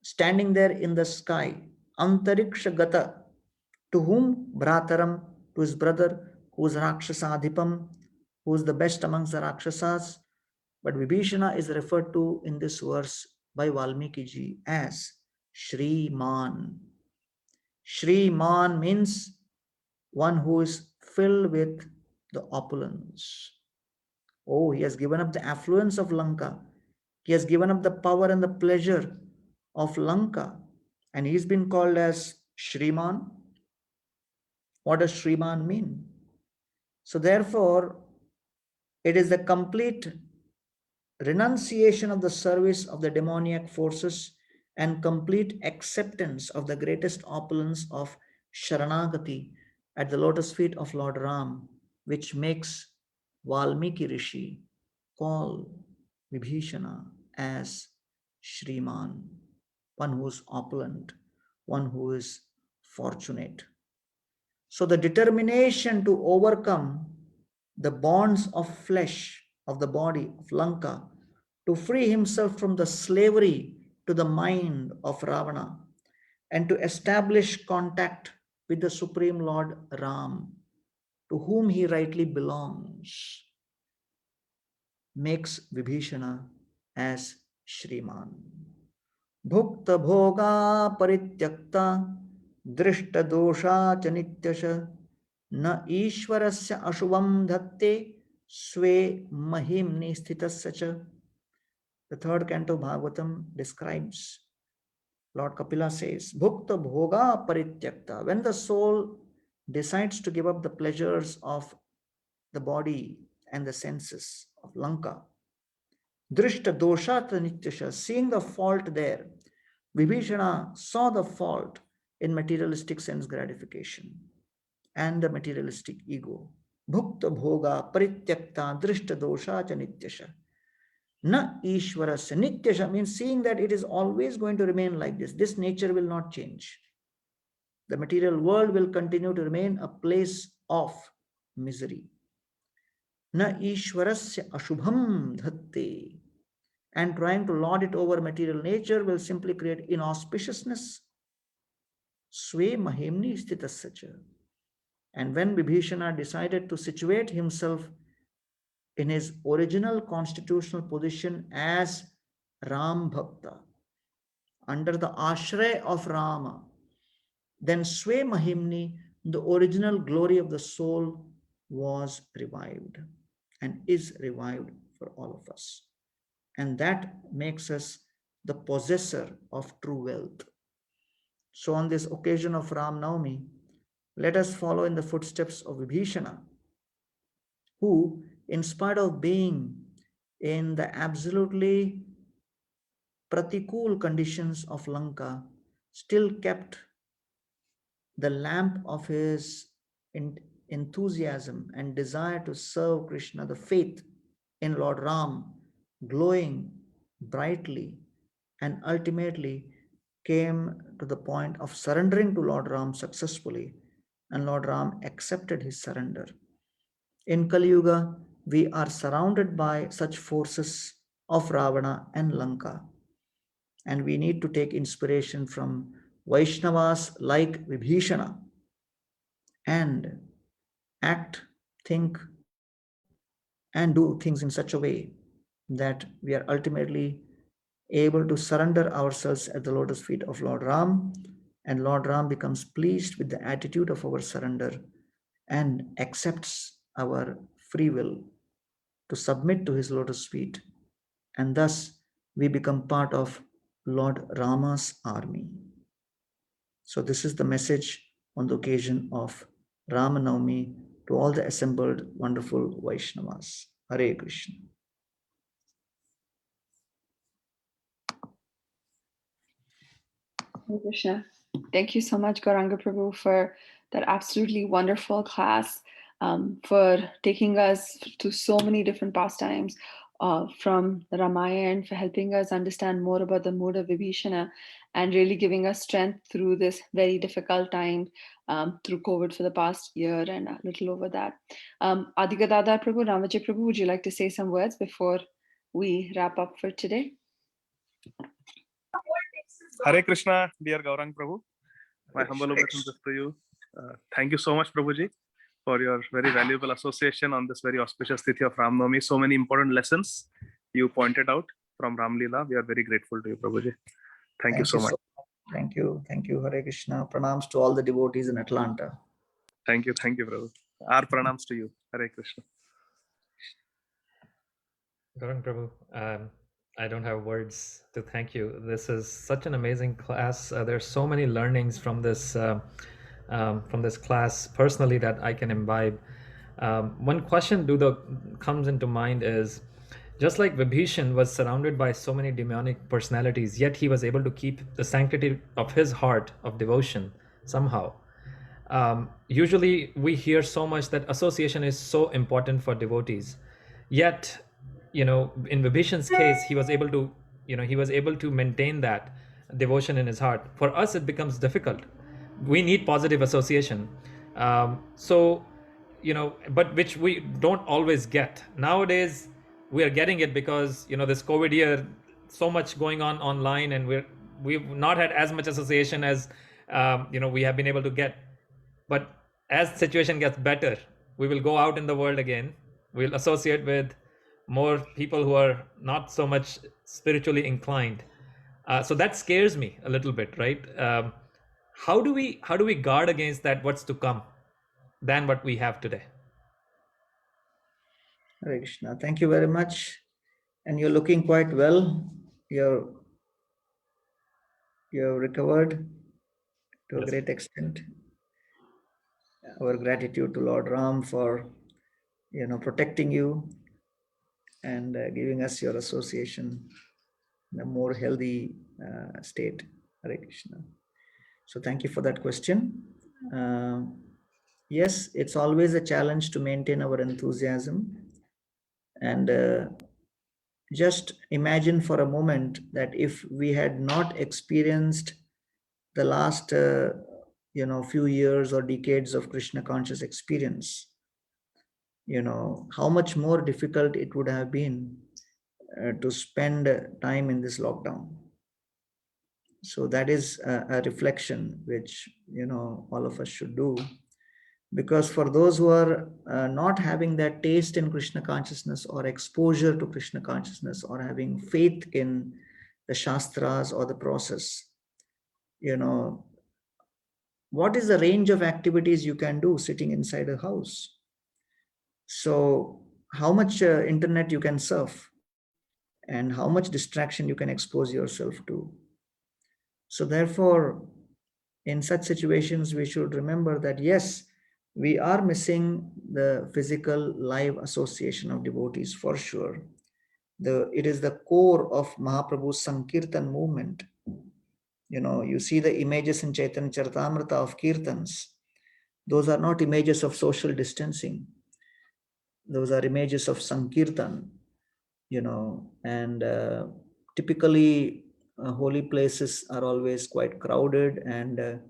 standing there in the sky. Antariksha gata. To whom? Bhrataram. To his brother, who is Rakshasadipam, who is the best amongst the Rakshasas. But Vibhishana is referred to in this verse by Valmiki ji as Shriman. Shriman means one who is filled with the opulence. Oh, he has given up the affluence of Lanka. He has given up the power and the pleasure of Lanka. And he's been called as Shriman. What does Shriman mean? So therefore, it is the complete renunciation of the service of the demoniac forces and complete acceptance of the greatest opulence of Sharanagati at the lotus feet of Lord Ram, which makes Valmiki Rishi call Vibhishana as Shriman, one who is opulent, one who is fortunate. So the determination to overcome the bonds of flesh of the body of Lanka, to free himself from the slavery to the mind of Ravana, and to establish contact with the Supreme Lord Ram, to whom he rightly belongs, makes Vibhishana as Shriman. Bhukta bhoga parityakta drishta dosha cha nityasha na ishwarasya ashubham dhatte swe mahimni sthitasya cha. The 3rd canto Bhagavatam describes, Lord Kapila says, Bhukta bhoga parityakta. When the soul decides to give up the pleasures of the body and the senses of Lanka, drishta dosha cha nityasha, seeing the fault there, Vibhishana saw the fault in materialistic sense gratification and the materialistic ego. Bhukta bhoga parityakta drishta dosha cha nityasha. Na ishwarasya. Nityasha means seeing that it is always going to remain like this. This nature will not change. The material world will continue to remain a place of misery. Na ishwarasya ashubham dhatte. And trying to lord it over material nature will simply create inauspiciousness. Swe mahimni sthitasya. And when Vibhishana decided to situate himself in his original constitutional position as Ram Bhakta, under the ashray of Rama, then Swe Mahimni, the original glory of the soul, was revived and is revived for all of us. And that makes us the possessor of true wealth. So on this occasion of Ram Navami, let us follow in the footsteps of Vibhishana, who, in spite of being in the absolutely pratikul conditions of Lanka, still kept the lamp of his enthusiasm and desire to serve Krishna, the faith in Lord Ram, glowing brightly, and ultimately came to the point of surrendering to Lord Ram successfully, and Lord Ram accepted his surrender. In Kali Yuga, we are surrounded by such forces of Ravana and Lanka, and we need to take inspiration from Vaishnavas like Vibhishana and act, think, and do things in such a way that we are ultimately able to surrender ourselves at the lotus feet of Lord Ram, and Lord Ram becomes pleased with the attitude of our surrender and accepts our free will to submit to his lotus feet, and thus we become part of Lord Rama's army. So this is the message on the occasion of Rama Navami to all the assembled wonderful Vaishnavas. Hare Krishna. Hare Krishna. Thank you so much, Gauranga Prabhu, for that absolutely wonderful class, for taking us to so many different pastimes from the Ramayana, for helping us understand more about the mood of Vibhishana, and really giving us strength through this very difficult time through COVID for the past year and a little over that. Adiga Dada Prabhu, Ramaji Prabhu, would you like to say some words before we wrap up for today? Hare Krishna, dear Gaurang Prabhu. My humble obeisances to you. Thank you so much, Prabhuji, for your very valuable association on this very auspicious Tithi of Ram Navami. So many important lessons you pointed out from Ram Leela. We are very grateful to you, Prabhuji. Thank you so much. Thank you. Thank you, Hare Krishna. Pranams to all the devotees in Atlanta. Thank you, Prabhu. Our pranams to you. Hare Krishna. Gaurang Prabhu, I don't have words to thank you. This is such an amazing class. There's so many learnings from this class personally that I can imbibe. One question comes into mind is, just like Vibhishan was surrounded by so many demonic personalities, yet he was able to keep the sanctity of his heart of devotion somehow. Usually we hear so much that association is so important for devotees, yet in Vibhishan's case, he was able to maintain that devotion in his heart. For us, it becomes difficult. We need positive association. But which we don't always get. Nowadays, we are getting it because, this COVID year, so much going on online, and we've not had as much association as, we have been able to get. But as situation gets better, we will go out in the world again. We'll associate with more people who are not so much spiritually inclined. So that scares me a little bit, right? How do we guard against that, what's to come, than what we have today? Hare Krishna. Thank you very much. And you're looking quite well. You're recovered to a great extent. Our gratitude to Lord Ram for protecting you and giving us your association in a more healthy state. Hare Krishna. So thank you for that question. Yes, it's always a challenge to maintain our enthusiasm. And just imagine for a moment that if we had not experienced the last few years or decades of Krishna conscious experience, how much more difficult it would have been to spend time in this lockdown. So that is a reflection which all of us should do, because for those who are not having that taste in Krishna consciousness or exposure to Krishna consciousness or having faith in the Shastras or the process, what is the range of activities you can do sitting inside a house? So how much internet you can surf and how much distraction you can expose yourself to. So therefore, in such situations, we should remember that yes, we are missing the physical live association of devotees for sure. It is the core of Mahaprabhu's Sankirtan movement. You see the images in Chaitanya Charitamrita of kirtans. Those are not images of social distancing. Those are images of Sankirtan, and typically holy places are always quite crowded, and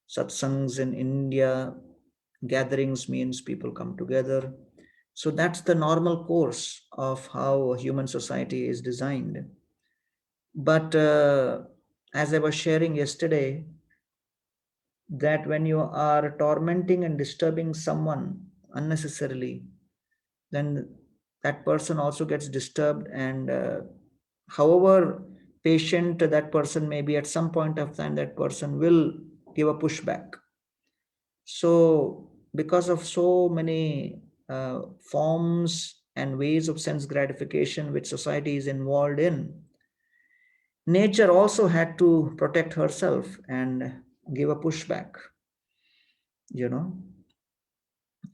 satsangs in India, gatherings means people come together. So that's the normal course of how a human society is designed. But as I was sharing yesterday, that when you are tormenting and disturbing someone unnecessarily, then that person also gets disturbed, and however patient that person may be, at some point of time that person will give a pushback. So because of so many forms and ways of sense gratification which society is involved in, nature also had to protect herself and give a pushback.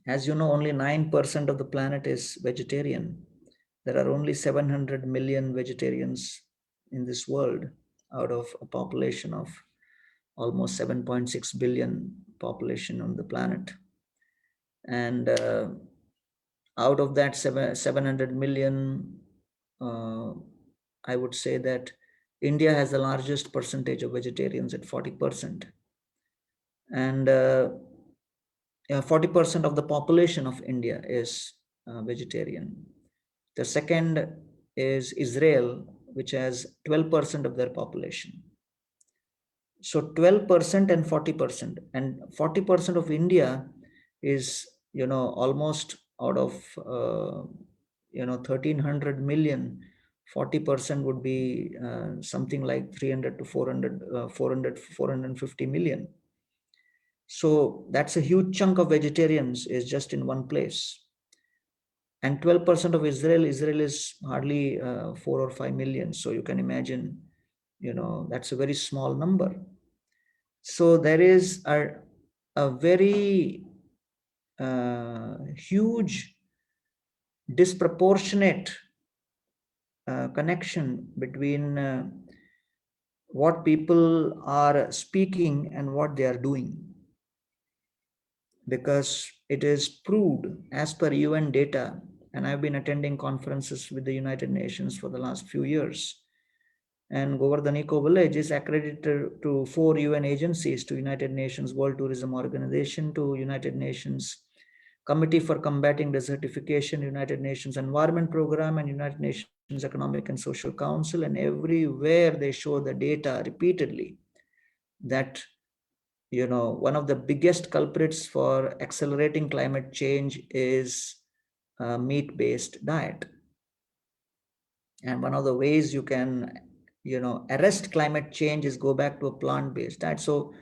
As you know, only 9% of the planet is vegetarian. There are only 700 million vegetarians in this world out of a population of almost 7.6 billion population on the planet. And out of that 700 million, I would say that India has the largest percentage of vegetarians at 40%. And 40% of the population of India is vegetarian. The second is Israel, which has 12% of their population. So 12% and 40%. And 40% of India is, almost out of, 1300 million, 40% would be something like 300 to 450 million. So that's a huge chunk of vegetarians is just in one place. And 12% of Israel is hardly 4 or 5 million. So you can imagine, that's a very small number. So there is a very huge disproportionate connection between what people are speaking and what they are doing. Because it is proved as per UN data, and I've been attending conferences with the United Nations for the last few years. And Govardhan Eco Village is accredited to 4 UN agencies, to United Nations World Tourism Organization, to United Nations Committee for Combating Desertification, United Nations Environment Program, and United Nations Economic and Social Council. And everywhere they show the data repeatedly that one of the biggest culprits for accelerating climate change is a meat-based diet. And one of the ways you can, arrest climate change is go back to a plant-based diet. So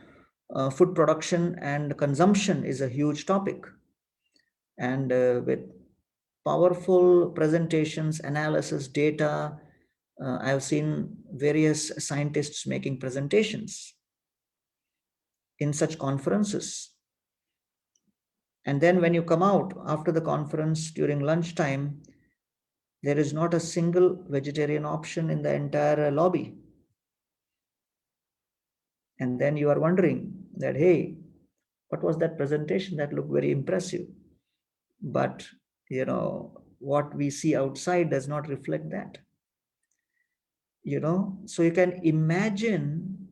food production and consumption is a huge topic. And with powerful presentations, analysis, data, I've seen various scientists making presentations in such conferences. And then when you come out after the conference during lunchtime, there is not a single vegetarian option in the entire lobby. And then you are wondering that, hey, what was that presentation? That looked very impressive. But, what we see outside does not reflect that. So you can imagine,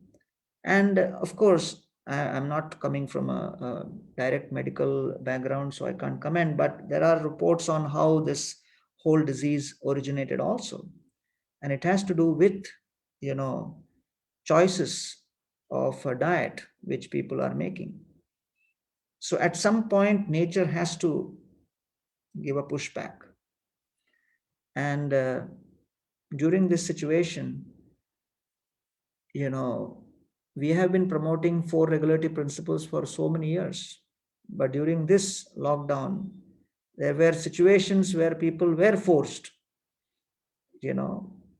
and of course, I'm not coming from a direct medical background, so I can't comment, but there are reports on how this whole disease originated also. And it has to do with, choices of a diet which people are making. So at some point, nature has to give a pushback. And during this situation, we have been promoting 4 regulatory principles for so many years. But during this lockdown, there were situations where people were forced,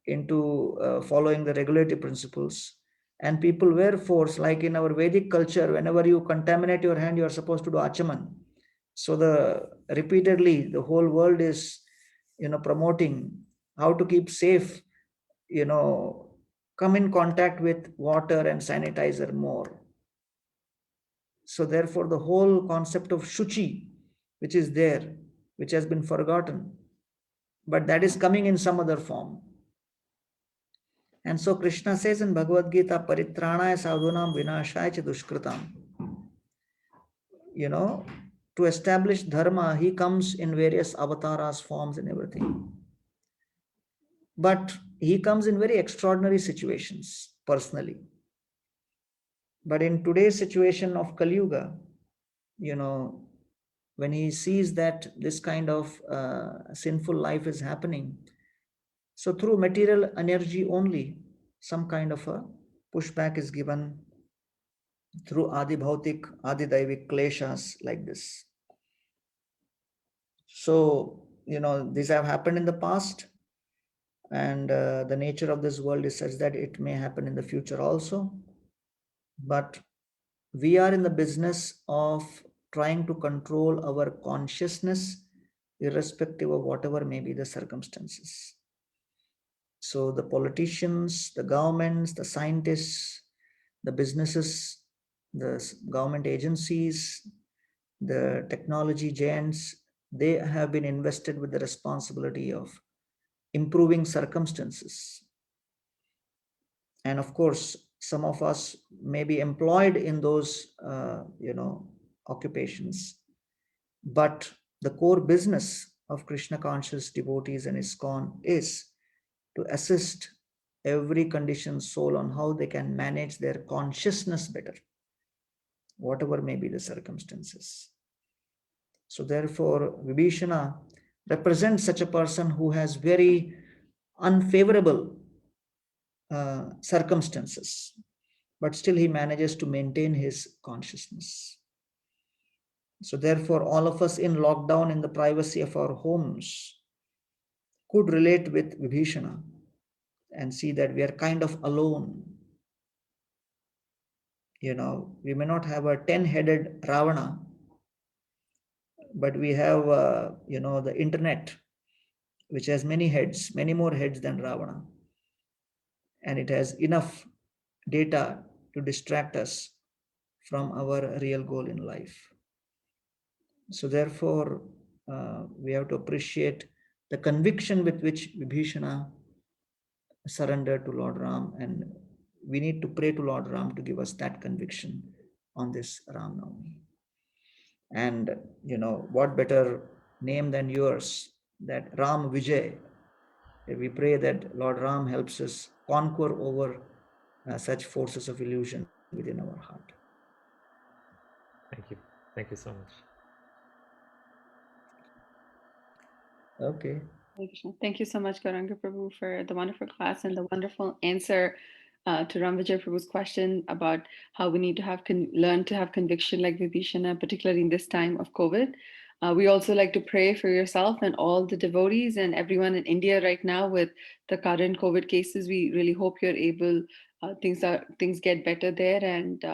into following the regulatory principles. And people were forced, like in our Vedic culture, whenever you contaminate your hand, you are supposed to do achaman. So repeatedly, the whole world is, promoting how to keep safe, come in contact with water and sanitizer more. So therefore, the whole concept of Shuchi, which is there, which has been forgotten, but that is coming in some other form. And so Krishna says in Bhagavad Gita, Paritranaya sadhunam vinashaya cha dushkritam. You know, to establish dharma, he comes in various avatars, forms, and everything. But he comes in very extraordinary situations, personally. But in today's situation of Kali Yuga, you know, when he sees that this kind of sinful life is happening, so through material energy only, some kind of a pushback is given through Adi Bhautik, Adi Daivik kleshas like this. So, you know, these have happened in the past, and the nature of this world is such that it may happen in the future also. But we are in the business of trying to control our consciousness, irrespective of whatever may be the circumstances. So the politicians, the governments, the scientists, the businesses, the government agencies, the technology giants, they have been invested with the responsibility of improving circumstances. And of course, some of us may be employed in those, occupations. But the core business of Krishna conscious devotees and ISKCON is to assist every conditioned soul on how they can manage their consciousness better, whatever may be the circumstances. So therefore, Vibhishana represents such a person who has very unfavorable circumstances, but still he manages to maintain his consciousness. So therefore, all of us in lockdown in the privacy of our homes could relate with Vibhishana and see that we are kind of alone. You know, we may not have a 10-headed Ravana, but we have, the internet, which has many heads, many more heads than Ravana. And it has enough data to distract us from our real goal in life. So therefore, we have to appreciate the conviction with which Vibhishana surrendered to Lord Ram, and we need to pray to Lord Ram to give us that conviction on this Ram Navami. And what better name than yours, that Ram Vijay. We pray that Lord Ram helps us conquer over such forces of illusion within our heart. Thank you. Thank you so much. Okay. Thank you so much, Gauranga Prabhu, for the wonderful class and the wonderful answer to Ram Vijay Prabhu's question about how we need to learn to have conviction like Vibhishana, particularly in this time of COVID. We also like to pray for yourself and all the devotees and everyone in India right now with the current COVID cases. We really hope you're able, things get better there. And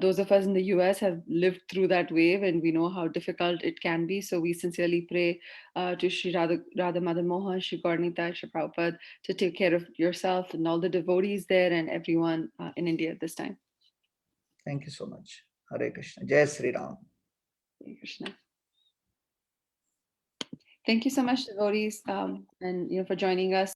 those of us in the US have lived through that wave, and we know how difficult it can be. So we sincerely pray to Sri Radha Madan Mohan, Sri Gaurnita, Sri Prabhupada, to take care of yourself and all the devotees there and everyone in India at this time. Thank you so much. Hare Krishna. Jai Sri Ram. Hare Krishna. Thank you so much, devotees, and for joining us.